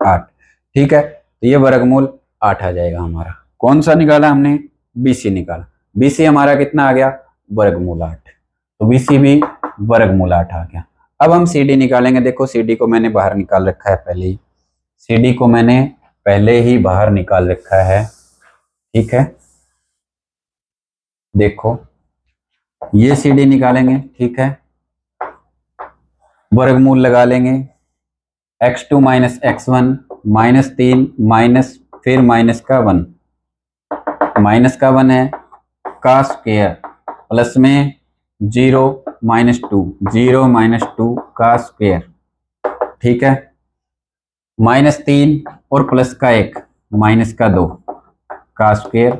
8। ठीक है, तो ये वर्गमूल 8 आ जाएगा हमारा। कौन सा निकाला हमने, BC निकाला। BC हमारा कितना आ गया, वर्गमूल 8। तो BC भी वर्गमूल 8 आ गया। अब हम CD निकालेंगे। देखो CD को मैंने बाहर निकाल रखा है पहले ही, CD को मैंने पहले ही बाहर निकाल रखा है। ठीक है, देखो ये CD निकालेंगे। ठीक है, वर्गमूल लगा लेंगे, x2 माइनस x1 -3 माइनस फिर माइनस का 1 है, का स्क्वायर प्लस में 0 -2, 0 -2 का स्क्वायर, ठीक है, -3 और प्लस का 1 -2 का स्क्वायर,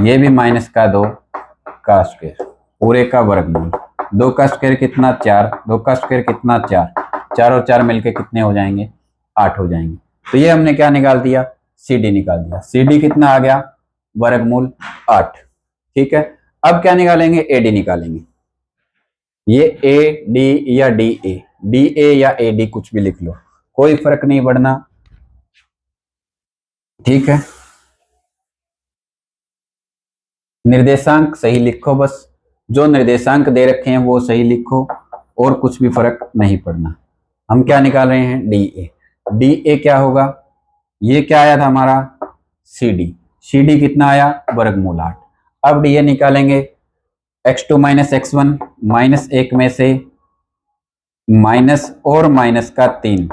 ये भी -2 का स्क्वायर, पूरे का वर्गमूल। 2 का स्क्वायर कितना 4, 2 का स्क्वायर कितना 4, 4 और 4 मिलके कितने हो जाएंगे 8 हो जाएंगे। तो ये हमने क्या निकाल दिया, CD निकाल दिया। CD कितना आ गया, वर्गमूल 8, ठीक है। अब क्या निकालेंगे, AD निकालेंगे। ये AD या DA या AD कुछ भी लिख लो, कोई फर्क नहीं पड़ना, ठीक है। निर्देशांक सही लिखो, बस जो निर्देशांक दे रखे हैं वो सही लिखो और कुछ भी फर्क नहीं पड़ना। हम क्या निकाल रहे हैं, DA। DA क्या होगा, ये क्या आया था हमारा CD कितना आया, वर्गमूल 8। अब DA निकालेंगे, x2 - x1 -1 में से माइनस और माइनस का 3,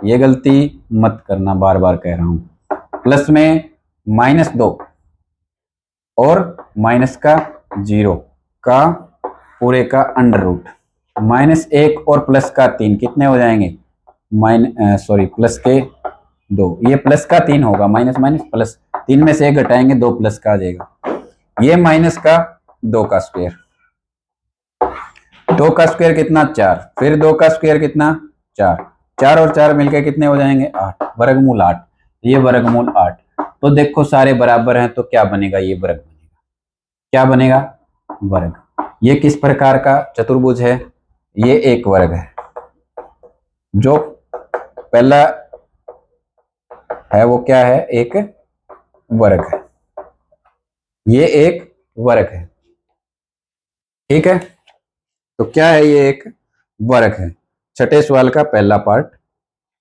ये गलती मत करना, बार बार कह रहा हूं, प्लस में -2 और माइनस का 0 का पूरे का अंडर रूट, -1 और प्लस का 3 कितने हो जाएंगे, प्लस के 2, ये प्लस का 3 होगा, माइनस माइनस प्लस, 3 में से 1 घटाएंगे 2 प्लस का आ जाएगा, ये माइनस का 2 का स्क्वायर, 2 का स्क्वायर कितना 4, फिर 2 का स्क्वायर कितना 4, 4 और 4 मिलकर कितने हो जाएंगे 8, वर्गमूल 8, ये वर्गमूल 8। तो देखो सारे बराबर हैं तो क्या बनेगा, ये वर्ग बनेगा, क्या बनेगा, वर्ग। ये किस प्रकार का चतुर्भुज है, ये एक वर्ग है, जो पहला है वो क्या है, एक वर्ग है, ये एक वर्ग है, ठीक है। तो क्या है, ये एक वर्ग है, छठे सवाल का पहला पार्ट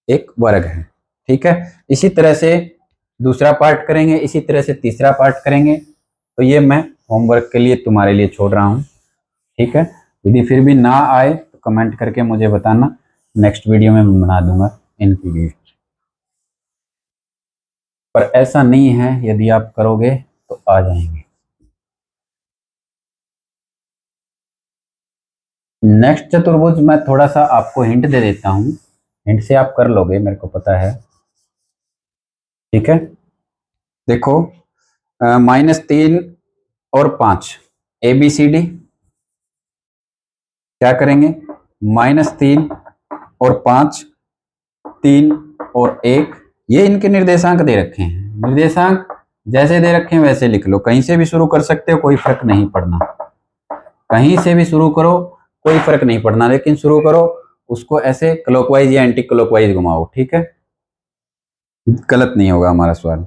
एक वर्ग है, ठीक है। इसी तरह से दूसरा पार्ट करेंगे, इसी तरह से तीसरा पार्ट करेंगे। तो ये मैं होमवर्क के लिए तुम्हारे लिए छोड़ रहा हूं, ठीक है। यदि फिर भी ना आए तो कमेंट करके मुझे बताना, नेक्स्ट वीडियो में मैं बना दूंगा इन PDF, पर ऐसा नहीं है, यदि आप करोगे तो आ जाएंगे। नेक्स्ट चतुर्भुज मैं थोड़ा सा आपको हिंट दे देता हूं, हिंट से आप कर लोगे, मेरे को पता है, ठीक है। देखो -3 और 5 ABCD, क्या करेंगे, -3 और 5, 3 और 1, ये इनके निर्देशांक दे रखे हैं, निर्देशांक जैसे दे रखे हैं वैसे लिख लो, कहीं से भी शुरू कर सकते हो, कोई फर्क नहीं पड़ना, कहीं से भी शुरू करो कोई फर्क नहीं पड़ना, लेकिन शुरू करो उसको ऐसे क्लॉकवाइज या एंटी क्लॉकवाइज घुमाओ, ठीक है, गलत नहीं होगा हमारा सवाल।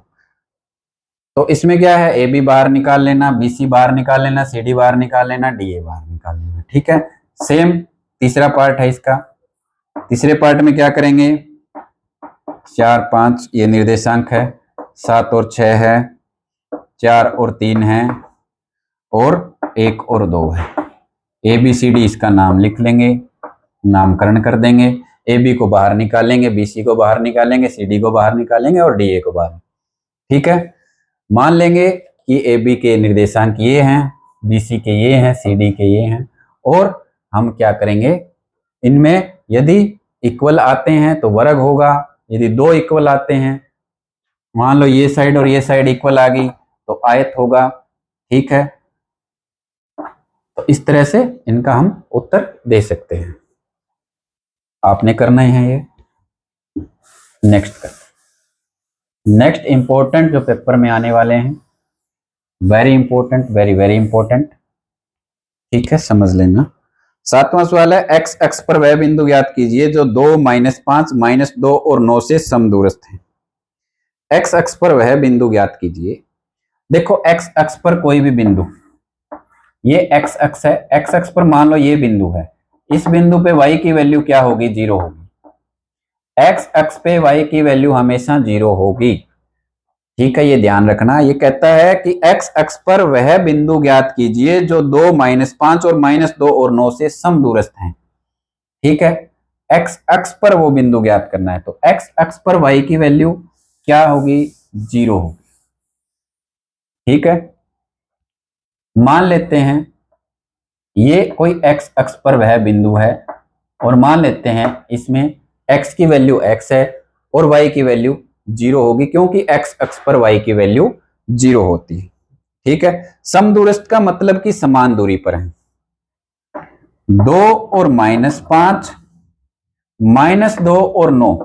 तो इसमें क्या है, AB बाहर निकाल लेना, BC बाहर निकाल लेना, CD बाहर निकाल लेना, DA बाहर निकाल लेना, ठीक है। सेम तीसरा पार्ट है इसका, तीसरे पार्ट में क्या करेंगे, 4 5 ये निर्देशांक है, 7 और 6 है, 4 और 3 है, और 1 और 2 है। ABCD इसका नाम लिख लेंगे, नामकरण कर देंगे, AB को बाहर निकालेंगे, BC को बाहर निकालेंगे, CD को बाहर निकालेंगे और DA को बाहर, ठीक है। मान लेंगे कि AB के निर्देशांक ये हैं, BC के ये हैं, CD के ये हैं, और हम क्या करेंगे, इनमें यदि इक्वल आते हैं तो वर्ग होगा, यदि 2 इक्वल आते हैं, मान लो ये साइड और ये साइड इक्वल आ गई तो आयत होगा, ठीक है। तो इस तरह से इनका हम उत्तर दे सकते हैं, आपने करना है ये। नेक्स्ट इंपॉर्टेंट जो पेपर में आने वाले हैं, very important, very very important, ठीक है, समझ लेना। 7वां सवाल है, एक्स अक्ष पर वह बिंदु ज्ञात कीजिए जो 2 -5 -2 और 9 से समदूरस्थ है। एक्स अक्ष पर वह बिंदु ज्ञात कीजिए। देखो एक्स अक्ष पर कोई भी बिंदु, ये एक्स अक्ष है, एक्स अक्ष पर मान लो ये बिंदु है, इस बिंदु पे y की वैल्यू क्या होगी, 0 होगी। एक्स अक्ष पे y की वैल्यू हमेशा 0 होगी, ठीक है, ये ध्यान रखना। ये कहता है कि एक्स अक्ष पर वह बिंदु ज्ञात कीजिए जो 2 -5 और -2 और 9 से समदूरस्थ हैं, ठीक है। एक्स अक्ष पर वो बिंदु ज्ञात करना है, तो एक्स अक्ष पर y की वैल्यू क्या होगी, 0 होगी, ठीक है। मान लेते हैं ये कोई x अक्ष पर वह बिंदु है और मान लेते हैं इसमें x की वैल्यू x है और y की वैल्यू 0 होगी, क्योंकि x अक्ष पर y की वैल्यू 0 होती है। ठीक है, समदूरस्थ का मतलब कि समान दूरी पर है। 2 और -5, -2 और 9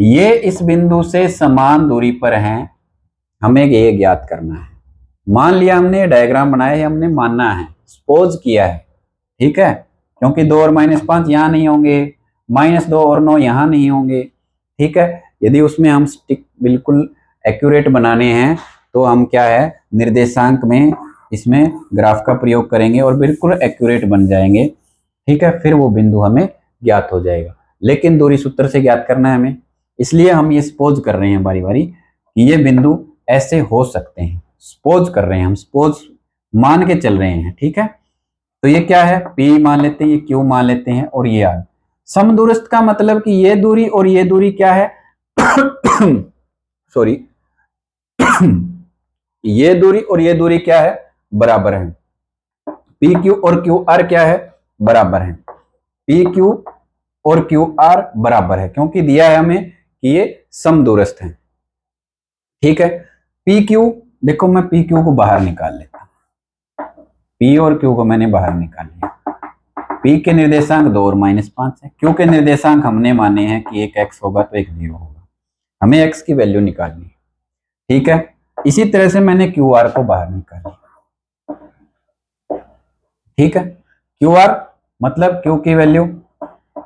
ये इस बिंदु से समान दूरी पर हैं, हमें ये ज्ञात करना है। मान लिया हमने डायग्राम बनाया है, हमने मानना है, सपोज किया है। ठीक है, क्योंकि 2 और -5 यहां नहीं होंगे, -2 और 9 यहां नहीं होंगे। ठीक है, यदि उसमें हम स्टिक बिल्कुल एक्यूरेट बनाने हैं तो हम क्या है, निर्देशांक में इसमें ग्राफ का प्रयोग करेंगे और बिल्कुल एक्यूरेट बन जाएंगे। ठीक है, फिर वो बिंदु हमें ज्ञात हो जाएगा, लेकिन दूरी सूत्र से ज्ञात करना है हमें, इसलिए हम ये सपोज कर रहे हैं बारी बारी कि ये बिंदु ऐसे हो सकते हैं। सपोज कर रहे हैं हम, सपोज मान के चल रहे हैं। ठीक है, तो ये क्या है, P मान लेते हैं, ये Q मान लेते हैं और ये R। समदूरस्थ का मतलब कि ये दूरी और ये दूरी क्या है सॉरी ये दूरी और ये दूरी क्या है, बराबर है। PQ और QR क्या है, बराबर है। PQ और QR बराबर है, क्योंकि दिया है हमें कि ये समदूरस्थ है। ठीक है, PQ देखो, मैं PQ को बाहर निकाल लेता हूं। P और Q को मैंने बाहर निकाल लिया। P के निर्देशांक 2 और -5 है। Q के निर्देशांक हमने माने हैं कि एक x होगा तो एक 0 होगा, हमें x की वैल्यू निकालनी है। ठीक है, इसी तरह से मैंने QR को बाहर निकाल लिया। ठीक है, QR मतलब Q की वैल्यू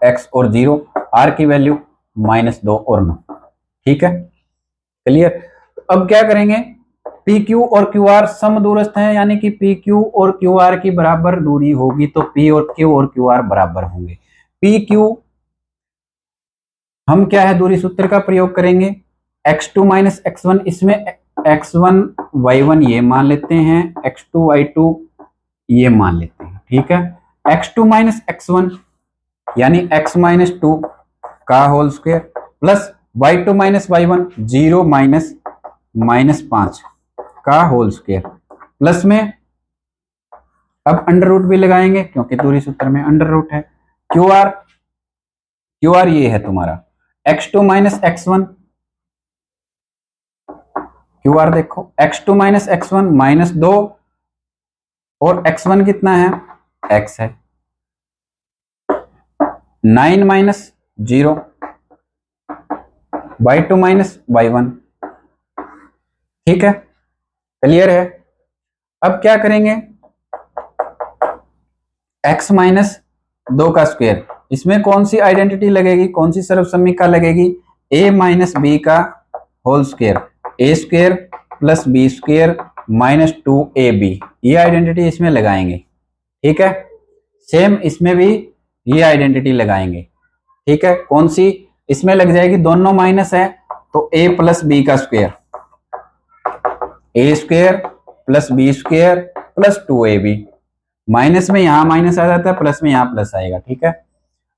x और 0, R की वैल्यू -2 और 9। ठीक है, क्लियर। अब क्या करेंगे, PQ और QR समदूरस्थ हैं, यानी कि PQ और QR की बराबर दूरी होगी तो P और Q और QR बराबर होंगे। PQ हम क्या है, दूरी सूत्र का प्रयोग करेंगे, x2 - x1, इसमें x1 y1 ये मान लेते हैं, x2 y2 ये मान लेते हैं। ठीक है, x2 - x1 यानी x - 2 का whole square plus y2 - y1 0 -5 का होल स्क्वायर प्लस में, अब अंडर रूट भी लगाएंगे क्योंकि दूरी सूत्र में अंडर रूट है। QR ये है तुम्हारा x2 - x1, QR देखो x2 - x1 -2 और x1 कितना है, x है, 9 - 0 y2 - y1। ठीक है, क्लियर है। अब क्या करेंगे, x - 2 का स्क्वायर, इसमें कौन सी आइडेंटिटी लगेगी, कौन सी सर्वसम्मिका लगेगी, a - b का whole square, a square plus b square -2ab, ये आइडेंटिटी इसमें लगाएंगे। ठीक है, सेम इसमें भी ये आइडेंटिटी लगाएंगे। ठीक है, कौन सी इसमें लग जाएगी, दोनों माइनस है तो a प्लस b का square, a square plus b square plus 2ab, minus में यहां माइनस आ जाता है, प्लस में यहां प्लस आएगा। ठीक है,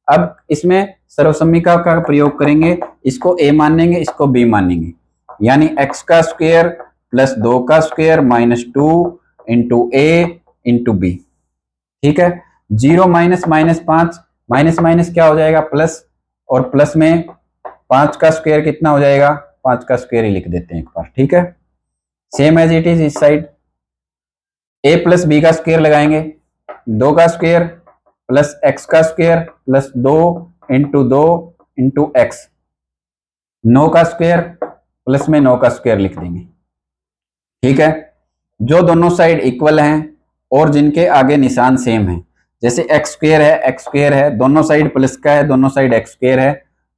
अब इसमें सर्वसम्मिका का प्रयोग करेंगे, इसको a मानेंगे, इसको b मानेंगे, यानी x का स्क्वायर प्लस 2 का square -2 into a into b। ठीक है, 0 -5 माइनस क्या हो जाएगा, प्लस, और प्लस में 5 का स्क्वायर कितना हो जाएगा, 5 का स्क्वायर ही लिख देते हैं एक बार। ठीक है, सेम एज इट इज इस साइड, a प्लस b का स्क्वायर लगाएंगे, 2 का स्क्वायर प्लस x का स्क्वायर प्लस 2 इंटू एक्स, 9 का स्क्वायर प्लस में 9 का स्क्वायर लिख देंगे। ठीक है, जो दोनों साइड इक्वल हैं और जिनके आगे निशान सेम है, जैसे एक्स स्क्वायर है, दोनों साइड प्लस का है, दोनों साइड एक्स स्क्वायर है,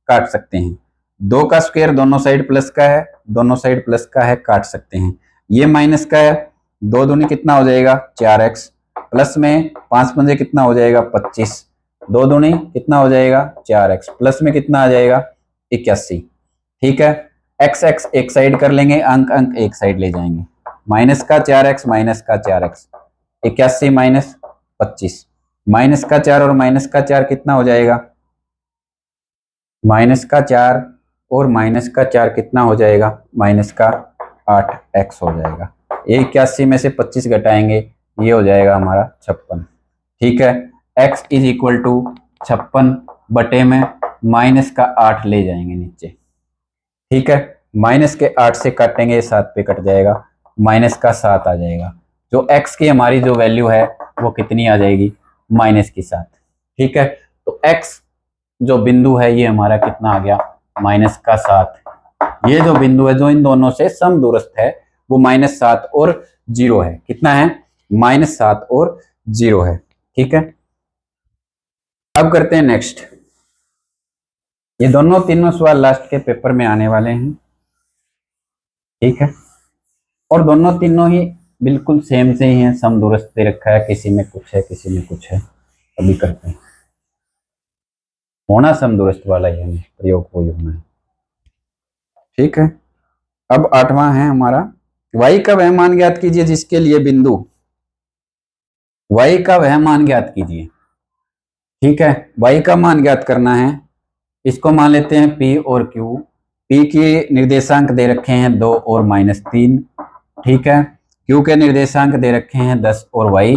काट सकते हैं। 2 का स्क्वायर दोनों साइड प्लस का है, दोनों साइड प्लस का है, काट सकते हैं। ये माइनस का है, 2 दूनी कितना हो जाएगा, 4x, प्लस में 5 पंजे कितना हो जाएगा, 25, 2 दूनी कितना हो जाएगा, 4x, प्लस में कितना आ जाएगा, 81। ठीक है, एक्स एक्स एक साइड कर लेंगे, अंक अंक एक साइड ले जाएंगे, माइनस का 4x, 81 माइनस 25, माइनस का 4 और माइनस का 4 कितना हो जाएगा, माइनस का 4 और माइनस का 4 कितना हो जाएगा, माइनस का 8x हो जाएगा। ये 81 में से 25 घटाएंगे, ये हो जाएगा हमारा 56। ठीक है, x इज इक्वल टू 56 बटे में माइनस का 8 ले जाएंगे नीचे। ठीक है, माइनस के 8 से काटेंगे 7 पे कट जाएगा, माइनस का 7 आ जाएगा। जो x की हमारी जो वैल्यू है वो कितनी आ जाएगी, माइनस की 7। ठीक है, तो x जो बिंदु है ये हमारा कितना आ गया, माइनस का 7। ये जो बिंदु है जो इन दोनों से समदूरस्थ है वो -7 और 0 है। कितना है, -7 और 0 है। ठीक है, अब करते हैं नेक्स्ट। ये दोनों तीनों सवाल लास्ट के पेपर में आने वाले हैं। ठीक है, और दोनों तीनों ही बिल्कुल सेम से ही हैं, समदूरस्थ दे रखा है, किसी में कुछ है किसी में कुछ है। अभी करते हैं, होना समदूरस्थ वाला ही है, प्रयोग वही होना है। ठीक है, अब 8वां है हमारा, y का वह मान ज्ञात कीजिए जिसके लिए बिंदु, y का वह मान ज्ञात कीजिए। ठीक है, y का मान ज्ञात करना है, इसको मान लेते हैं p और q। p के निर्देशांक दे रखे हैं 2 और -3। ठीक है, q के निर्देशांक दे रखे हैं 10 और y।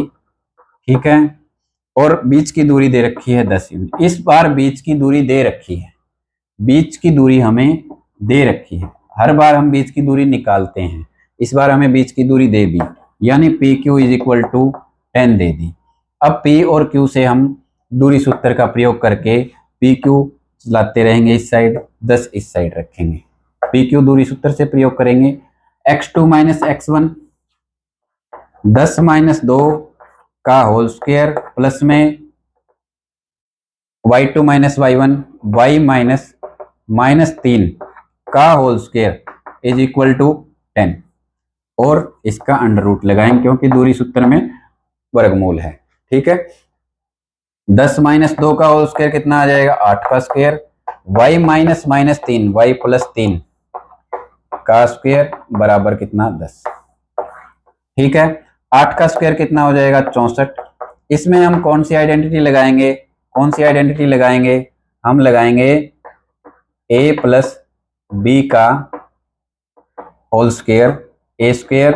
ठीक है, और बीच की दूरी दे रखी है 10 यूनिट। इस बार बीच की दूरी दे रखी है, बीच की दूरी हमें दे रखी है, हर बार हम बीच की दूरी निकालते हैं, इस बार हमें बीच की दूरी दे दी, यानी P Q is equal to 10 दे दी। अब P और Q से हम दूरी सूत्र का प्रयोग करके पी क्यू चलाते रहेंगे, इस साइड 10 इस साइड रखेंगे, पी क्यू दूरी सूत्र से प्रयोग करेंगे। x2 माइनस x1 10 माइनस 2 का होल स्क्वायर प्लस में y2 minus y1 y minus 3 का whole square is equal to 10, और इसका अंडर रूट लगाएंगे क्योंकि दूरी सूत्र में वर्गमूल है। ठीक है, 10 माइनस 2 का होल स्क्वायर कितना आ जाएगा, 8 का square, y minus 3 y plus 3 का स्क्वायर बराबर कितना, 10। ठीक है, 8 का स्क्वायर कितना हो जाएगा, 64। इसमें हम कौन सी आइडेंटिटी लगाएंगे, कौन सी आइडेंटिटी लगाएंगे, हम लगाएंगे a प्लस बी का whole square, A square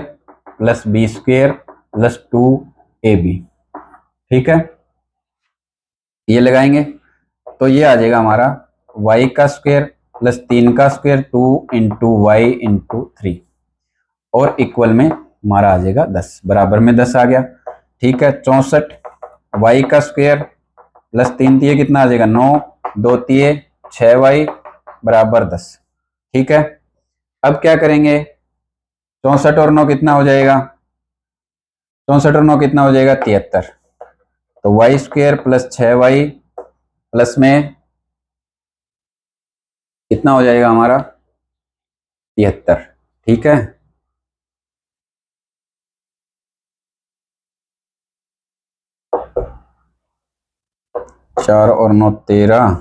plus B square plus 2ab। ठीक है, ये लगाएंगे तो ये आ जाएगा हमारा y का स्क्वायर प्लस 3 का स्क्वायर 2 इंटू वाई इंटू 3, और इक्वल में हमारा आ जाएगा 10, बराबर में 10 आ गया। ठीक है, 64 y का स्क्वायर प्लस 3 तिये कितना आ जाएगा, 9 2 तिये 6y बराबर 10। ठीक है, अब क्या करेंगे, 64 और 9 कितना हो जाएगा, 64 और 9 कितना हो जाएगा, 73। तो Y square plus 6y plus में कितना हो जाएगा हमारा, 73। ठीक है, चार और 9 13,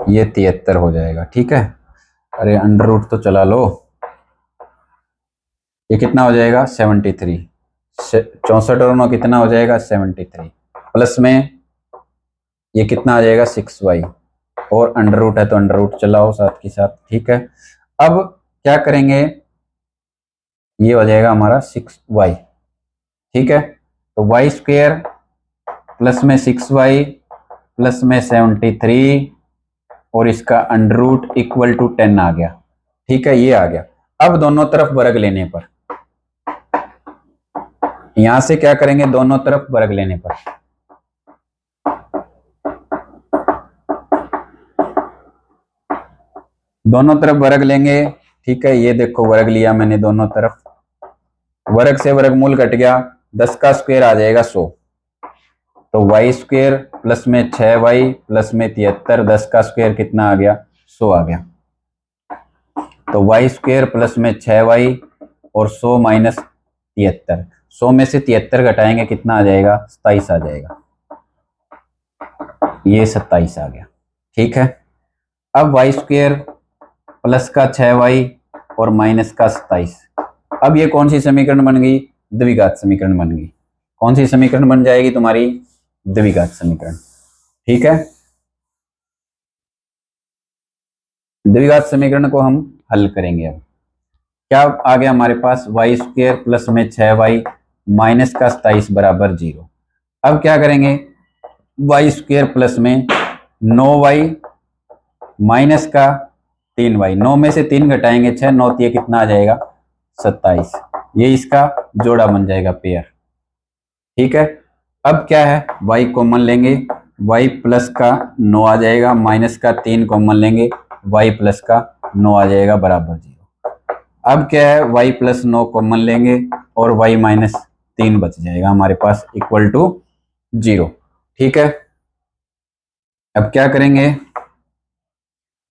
ये 73 हो जाएगा। ठीक है, अरे अंडर रूट तो चला लो, ये कितना हो जाएगा, 73। 64 और 9 कितना हो जाएगा, 73, प्लस में ये कितना आ जाएगा, 6y, और अंडर रूट है तो अंडर रूट चलाओ साथ के साथ। ठीक है, अब क्या करेंगे, ये हो जाएगा हमारा 6y। ठीक है, तो y स्क्वायर प्लस में 6y प्लस में 73 और इसका अंडर रूट इक्वल टू 10 आ गया। ठीक है, ये आ गया। अब दोनों तरफ वर्ग लेने पर, यहां से क्या करेंगे, दोनों तरफ वर्ग लेने पर, दोनों तरफ वर्ग लेंगे। ठीक है, ये देखो वर्ग लिया मैंने दोनों तरफ, वर्ग से वर्गमूल घट गया, 10 का स्क्वायर आ जाएगा 100, तो वाई स्क्वायर प्लस में 6y प्लस में 73, 10 का स्क्वायर कितना आ गया, 100 आ गया। तो वाई स्क्वायर प्लस में 6y और 100 माइनस 73, 100 में से 73 घटाएंगे कितना आ जाएगा, 27 आ जाएगा, ये 27 आ गया। ठीक है, अब वाई स्क्वायर प्लस का 6y और माइनस का 27, अब ये कौन सी समीकरण बन गई, द्विघात समीकरण बन गई। कौन सी समीकरण बन जाएगी तुम्हारी, द्विघात समीकरण। ठीक है, द्विघात समीकरण को हम हल करेंगे। अब क्या आ गया हमारे पास, वाई स्क्वायर प्लस में 6y माइनस का 27 बराबर 0। अब क्या करेंगे, वाई स्क्वायर प्लस में 9y माइनस का 3y, 9 में से 3 घटाएंगे 6, 9 ये कितना आ जाएगा 27। ये इसका जोड़ा बन जाएगा, पेयर। ठीक है, अब क्या है, y कॉमन लेंगे, y प्लस का 9 आ जाएगा, माइनस का 3 कॉमन लेंगे, y प्लस का 9 आ जाएगा बराबर 0। अब क्या है, y प्लस 9 कॉमन लेंगे और y माइनस 3 बच जाएगा हमारे पास, इक्वल टू 0। ठीक है, अब क्या करेंगे,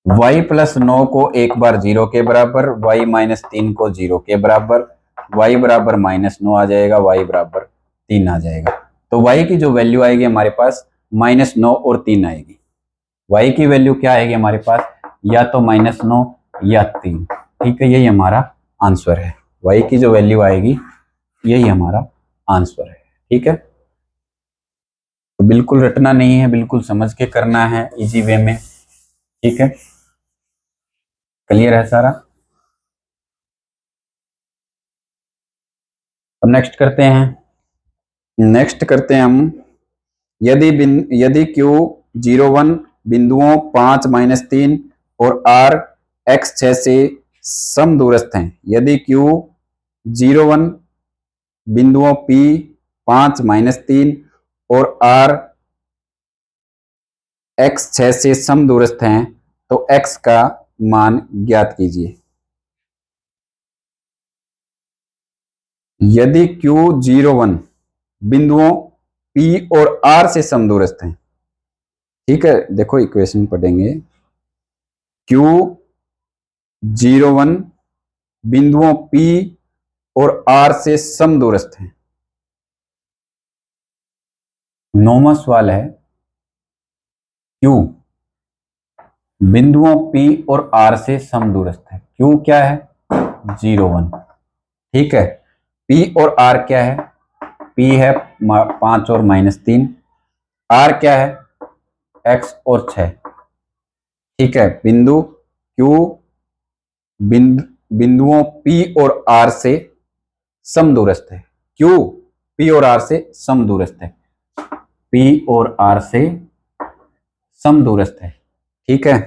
y प्लस 9 को एक बार 0 के बराबर, y माइनस 3 को 0 के बराबर, y बराबर माइनस 9 आ जाएगा, y बराबर 3 आ जाएगा। तो y की जो वैल्यू आएगी हमारे पास -9 और 3 आएगी। y की वैल्यू क्या आएगी हमारे पास, या तो -9 या 3। ठीक है, यही हमारा आंसर है, y की जो वैल्यू आएगी यही हमारा आंसर है। ठीक है, तो बिल्कुल रटना नहीं है, बिल्कुल समझ के करना है, इजी वे में। ठीक है, क्लियर है सारा। अब नेक्स्ट करते हैं हम, यदि Q 01 बिंदुओं 5 -3 और R x 6 से समदूरस्थ हैं, यदि Q 01 बिंदुओं P 5 -3 और R x 6 से समदूरस्थ हैं, तो x का मान ज्ञात कीजिए। यदि Q 01 बिंदुओं P और R से समदूरस्थ हैं, ठीक है, देखो इक्वेशन पढ़ेंगे, Q 01 बिंदुओं P और R से समदूरस्थ हैं। 9वां सवाल है, Q बिंदुओं P और R से समदूरस्थ है। Q क्या है, 01। ठीक है, P और R क्या है, P है 5 और -3, R क्या है, x और 6। ठीक है, Q बिंदुओं P और R से समदूरस्थ है। Q P और R से समदूरस्थ है, P और R से समदूरस्थ है। ठीक है,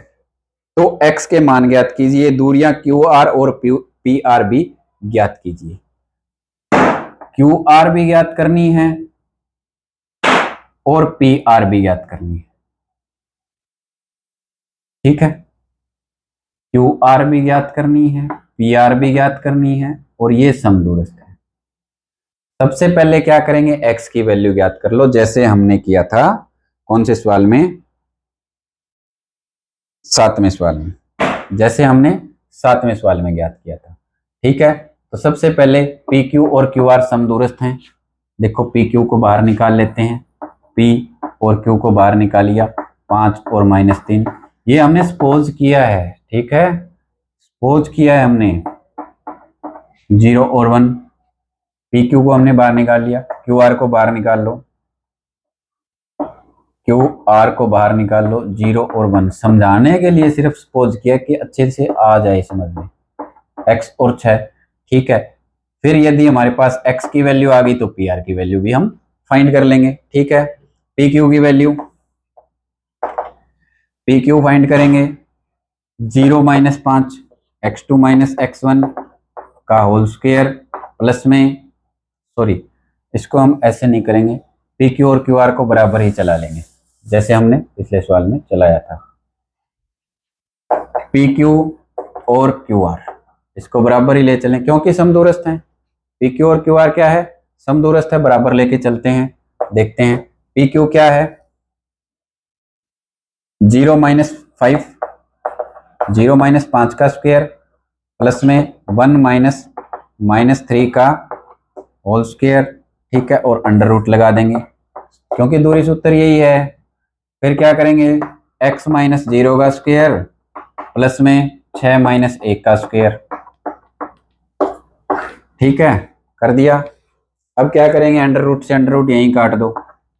तो x के मान ज्ञात कीजिए, दूरियां QR और PR भी ज्ञात कीजिए। QR भी ज्ञात करनी है और PR भी ज्ञात करनी है। ठीक है, QR भी ज्ञात करनी है, PR भी ज्ञात करनी है, और ये समदूरस्थ है। सबसे पहले क्या करेंगे, x की वैल्यू ज्ञात कर लो, जैसे हमने किया था कौन से सवाल में, 7वें सवाल में, जैसे हमने 7वें सवाल में ज्ञात किया था। ठीक है, तो सबसे पहले PQ और QR समदूरस्थ हैं। देखो PQ को बाहर निकाल लेते हैं, P और Q को बाहर निकालिया, 5 और -3, ये हमने सपोज किया है। ठीक है, सपोज किया है हमने, 0 और 1, PQ को हमने बाहर निकाल लिया, QR को बाहर निकाल लो, QR को बाहर निकाल लो, 0 और 1, समझाने के लिए सिर्फ सपोज किया कि अच्छे से आ जाए समझ में, x और 6। ठीक है, फिर यदि हमारे पास x की वैल्यू आ गई तो PR की वैल्यू भी हम फाइंड कर लेंगे। ठीक है, PQ की वैल्यू, PQ फाइंड करेंगे, 0 - 5 x2 - x1 का होल स्क्वायर प्लस में, सॉरी इसको हम ऐसे नहीं करेंगे, PQ और QR को बराबर ही चला लेंगे, जैसे हमने पिछले सवाल में चलाया था। PQ और QR इसको बराबर ही ले चलें, क्योंकि समदूरस्थ हैं। PQ और QR क्या है, समदूरस्थ है, बराबर लेके चलते हैं। देखते हैं PQ क्या है, 0 - 5, 0 - 5 का स्क्वायर प्लस में 1 - -3 का होल स्क्वायर। ठीक है, और अंडर रूट लगा देंगे, क्योंकि दूरी सूत्र यही है। फिर क्या करेंगे, x - 0 का स्क्वायर प्लस में 6 - 1 का स्क्वायर। ठीक है, कर दिया। अब क्या करेंगे, अंडर रूट से अंडर रूट यहीं काट दो,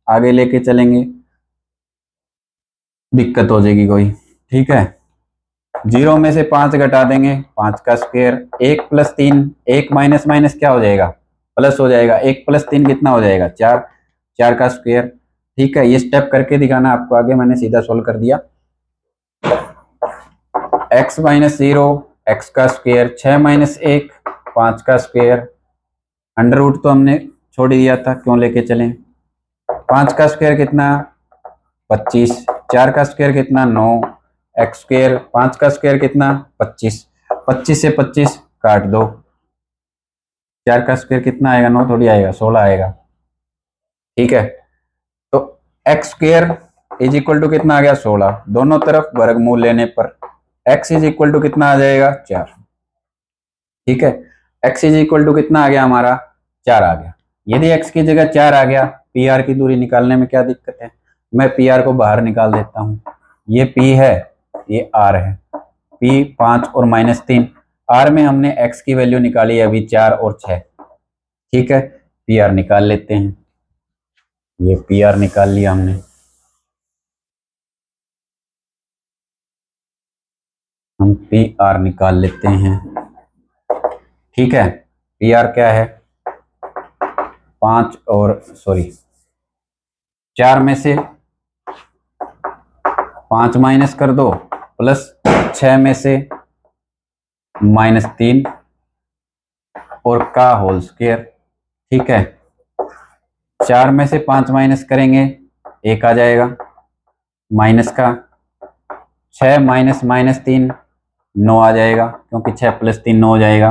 आगे लेके चलेंगे, दिक्कत हो जाएगी कोई। ठीक है, जीरो में से 5 घटा देंगे, 5 का स्क्वायर, 1 प्लस 3, 1 माइनस माइनस क्या हो जाएगा, प्लस हो जाएगा, 1 प्लस 3 कितना हो जाएगा, 4, 4 का स्क्वायर। ठीक है, ये स्टेप करके दिखाना आपको, आगे मैंने सीधा सोल्व कर दिया। x माइनस 0 एक्स का स्क्वायर, 6 माइनस 1 5 का स्क्वायर, अंडर रूट तो हमने छोड़ ही दिया था, क्यों लेके चलें। 5 का स्क्वायर कितना 25, 4 का स्क्वायर कितना 9, एक्स स्क्वायर, 5 का स्क्वायर कितना 25, 25 से 25 काट दो, 4 का स्क्वायर कितना आएगा, 9 थोड़ी आएगा, 16 आएगा। ठीक है, तो x square is equal to कितना आ गया 16, दोनों तरफ वर्गमूल लेने पर x इज इक्वल टू कितना आ जाएगा 4। ठीक है, x इज इक्वल टू कितना आ गया हमारा 4 आ गया। यदि x की जगह 4 आ गया, PR की दूरी निकालने में क्या दिक्कत है, मैं PR को बाहर निकाल देता हूं, ये P है, ये R है, P 5 और -3, R में हमने x की वैल्यू निकाली है अभी 4 और 6। ठीक है, PR निकाल लेते हैं, ये PR निकाल लिया हमने, हम PR निकाल लेते हैं। ठीक है, PR क्या है, 5 और 4 में से 5 माइनस कर दो, प्लस 6 में से -3 और का होल स्क्वायर। ठीक है, 4 में से 5 माइनस करेंगे 1 आ जाएगा, माइनस का 6 माइनस -3 9 आ जाएगा, क्योंकि 6 प्लस 3 9 हो जाएगा।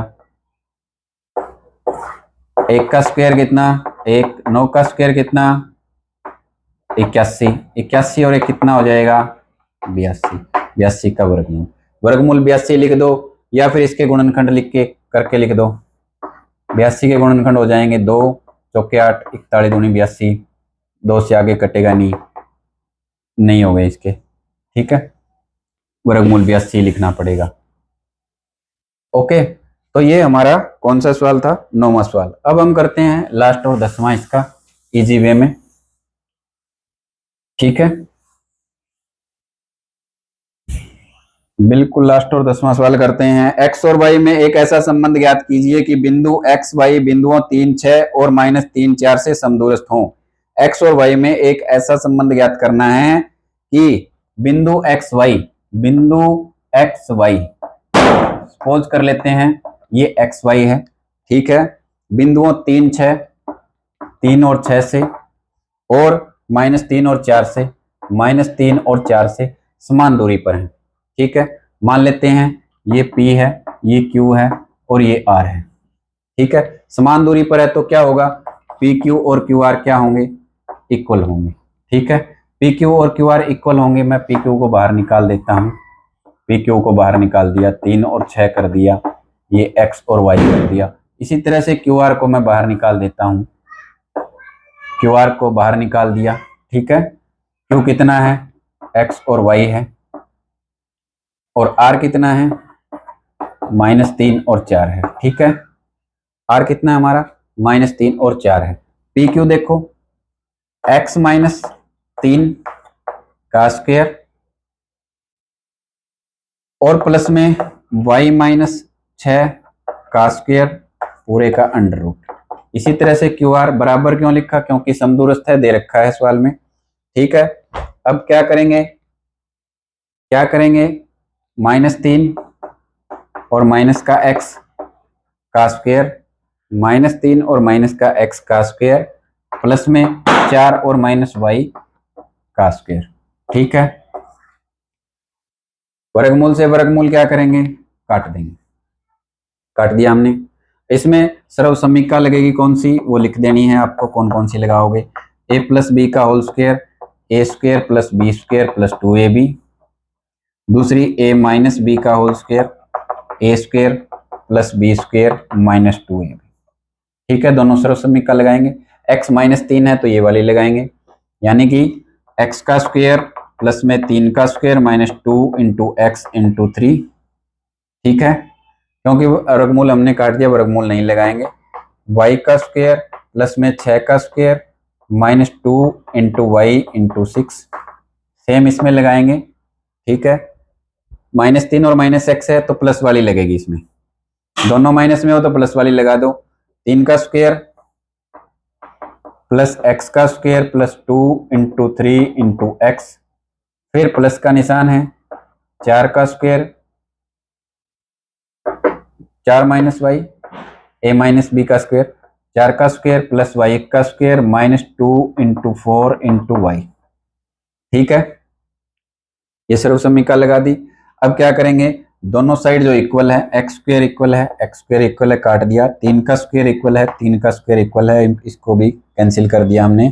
1 का स्क्वायर कितना 1, 9 का स्क्वायर कितना 81, 81 और 1 कितना हो जाएगा 82, 82 का वर्गमूल, वर्गमूल 82 लिख दो, या फिर इसके गुणनखंड लिख के करके लिख दो। 82 के गुणनखंड हो जाएंगे 2 चौके 8, 41 दूनी 82, 2 से आगे कटेगा नहीं हो गए इसके। ठीक है, वर्गमूल 82 लिखना पड़ेगा। ओके, तो ये हमारा कौन सा सवाल था, 9वां सवाल। अब हम करते हैं लास्ट और 10वां इसका इजी वे में। ठीक है, बिल्कुल लास्ट और 10वां सवाल करते हैं। x और y में एक ऐसा संबंध ज्ञात कीजिए कि बिंदु x y बिंदुओं 3 6 और -3 4 से समदूरस्थ हों। x और y में एक ऐसा संबंध ज्ञात करना है कि बिंदु x y सपोज कर लेते हैं ये x y है। ठीक है, बिंदुओं 3 6 3 और 6 से और -3 और 4 से, -3 और 4 से समान दूरी पर है। ठीक है, मान लेते हैं ये P है, ये Q है और ये R है। ठीक है, समान दूरी पर है तो क्या होगा, PQ और QR क्या होंगे, इक्वल होंगे। ठीक है, PQ और QR इक्वल होंगे, मैं PQ को बाहर निकाल देता हूं, PQ को बाहर निकाल दिया, 3 और 6 कर दिया, ये X और Y कर दिया। इसी तरह से QR को मैं बाहर निकाल देता हूं, QR को बाहर निकाल दिया। ठीक है, Q कितना है, X और Y है, और R कितना है, -3 और 4 है। ठीक है, R कितना है हमारा, -3 और 4 है। PQ देखो, X -3 का स्क्वायर और प्लस में Y -6 का स्क्वायर पूरे का अंडर रूट। इसी तरह से QR बराबर क्यों लिखा, क्योंकि समदूरस्थ है, दे रखा है सवाल में। ठीक है, अब क्या करेंगे -3 और माइनस का x का स्क्वायर, -3 और माइनस का x का स्क्वायर प्लस में 4 और -y का स्क्वायर। ठीक है, वर्गमूल से वर्गमूल क्या करेंगे, काट देंगे, काट दिया हमने। इसमें सर्वसम्मिका लगेगी कौन सी, वो लिख देनी है आपको, कौन कौन सी लगाओगे, a प्लस बी का whole square, a square plus B square plus 2ab, दूसरी a माइनस बी का whole square, a square plus B square -2ab। ठीक है, दोनों सर्वसम्मिका लगाएंगे। x -3 है तो ये वाली लगाएंगे, यानी कि x का स्क्वायर प्लस में 3 का स्क्वायर -2 इंटू एक्स इंटू 3। ठीक है, क्योंकि वर्गमूल हमने काट दिया, वर्गमूल नहीं लगाएंगे। y का स्क्वायर प्लस में 6 का square -2 into Y into 6, same इसमें लगाएंगे। ठीक है, -3 और -x है तो प्लस वाली लगेगी, इसमें दोनों माइनस में हो तो प्लस वाली लगा दो। 3 का स्क्वायर प्लस x का square plus 2 into 3 into x, फिर प्लस का निशान है। 4 का square 4 minus y a minus B का स्क्वायर, 4 का स्क्वायर प्लस वाई का स्क्वायर -2 इंटू 4 इंटू वाई। ठीक है, ये सर्व समीकरण लगा दी। अब क्या करेंगे, दोनों साइड जो इक्वल है, एक्स स्क्वायर इक्वल है, एक्स स्क्वायर इक्वल है, काट दिया। 3 का स्क्वायर इक्वल है, 3 का स्क्वायर इक्वल है, इसको भी कैंसिल कर दिया हमने।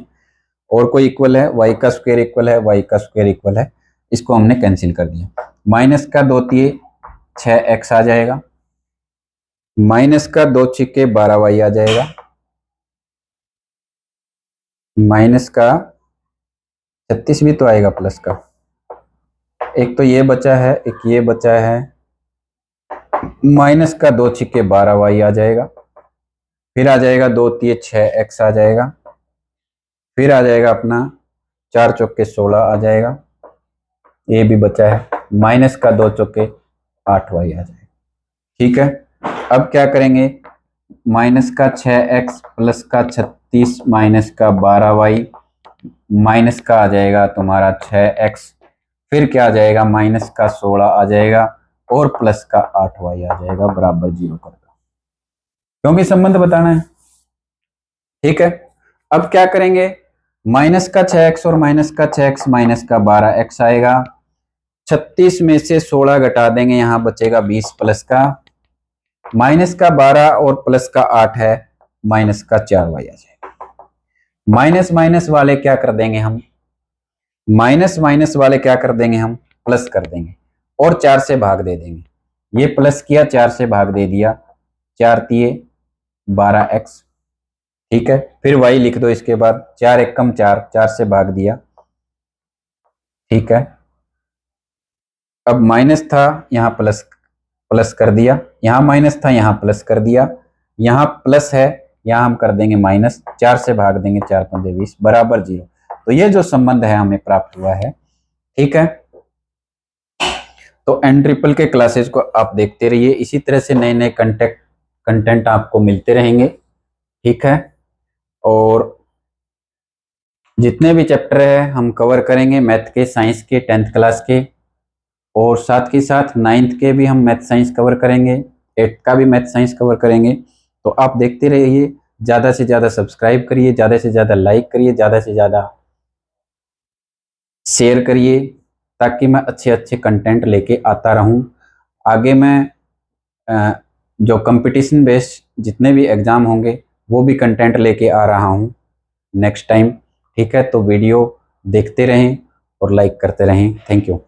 और कोई इक्वल है, वाई का स्क्वायर इक्वल है, वाई का स्क्वायर इक्वल है, इसको हमने कैंसिल कर दिया। माइनस का 2 तिये 6x आ जाएगा, माइनस का 2 छिक्के 12y आ जाएगा, माइनस का 36 भी तो आएगा प्लस का। एक तो ये बचा है, एक ये बचा है, माइनस का 2 छिक्के 12y आ जाएगा, फिर आ जाएगा 2 तिये 6x आ जाएगा, फिर आ जाएगा अपना 4 चौके 16 आ जाएगा, ये भी बचा है, माइनस का 2 चौके 8y आ जाएगा। ठीक है, अब क्या करेंगे, माइनस का 6x प्लस का 36 माइनस का 12y, माइनस का आ जाएगा तुम्हारा 6x, फिर क्या आ जाएगा, माइनस का 16 आ जाएगा और प्लस का 8y आ जाएगा बराबर 0 कर दो, क्योंकि संबंध बताना है। ठीक है, अब क्या करेंगे, माइनस का 6x और माइनस का 6x माइनस का 12x आएगा, 36 में से 16 घटा देंगे, यहां बचेगा 20 प्लस का, माइनस का 12 और प्लस का 8 है, माइनस का 4y आ जाएगा। माइनस माइनस वाले क्या कर देंगे हम, माइनस माइनस वाले क्या कर देंगे हम, प्लस कर देंगे और 4 से भाग दे देंगे। ये प्लस किया, 4 से भाग दे दिया, 4 तिये 12x। ठीक है, फिर y लिख दो इसके बाद, 4 एकम 4, 4 से भाग दिया। ठीक है, अब माइनस था यहाँ प्लस, प्लस कर दिया, यहाँ माइनस था यहाँ प्लस कर दिया, यहाँ प्लस है यहाँ हम कर देंगे माइनस, 4 से भाग देंगे, 4 पंजे 20 बराबर 0। तो ये जो संबंध है हमें प्राप्त हुआ है। ठीक है, तो एन ट्रिपल के क्लासेस को आप देखते रहिए, इसी तरह से नए नए कंटेंट आपको मिलते रहेंगे। ठीक है, और जितने भी चैप्टर है हम कवर करेंगे, मैथ के, साइंस के, 10th क्लास के, और साथ ही साथ 9th के भी हम मैथ साइंस कवर करेंगे, 8th का भी मैथ साइंस कवर करेंगे। तो आप देखते रहिए, ज़्यादा से ज़्यादा सब्सक्राइब करिए, ज़्यादा से ज़्यादा लाइक करिए, ज़्यादा से ज़्यादा शेयर करिए, ताकि मैं अच्छे अच्छे कंटेंट लेके आता रहूं। आगे मैं जो कंपटीशन बेस्ड जितने भी एग्ज़ाम होंगे वो भी कंटेंट लेके आ रहा हूं नेक्स्ट टाइम। ठीक है, तो वीडियो देखते रहें और लाइक करते रहें। Thank you.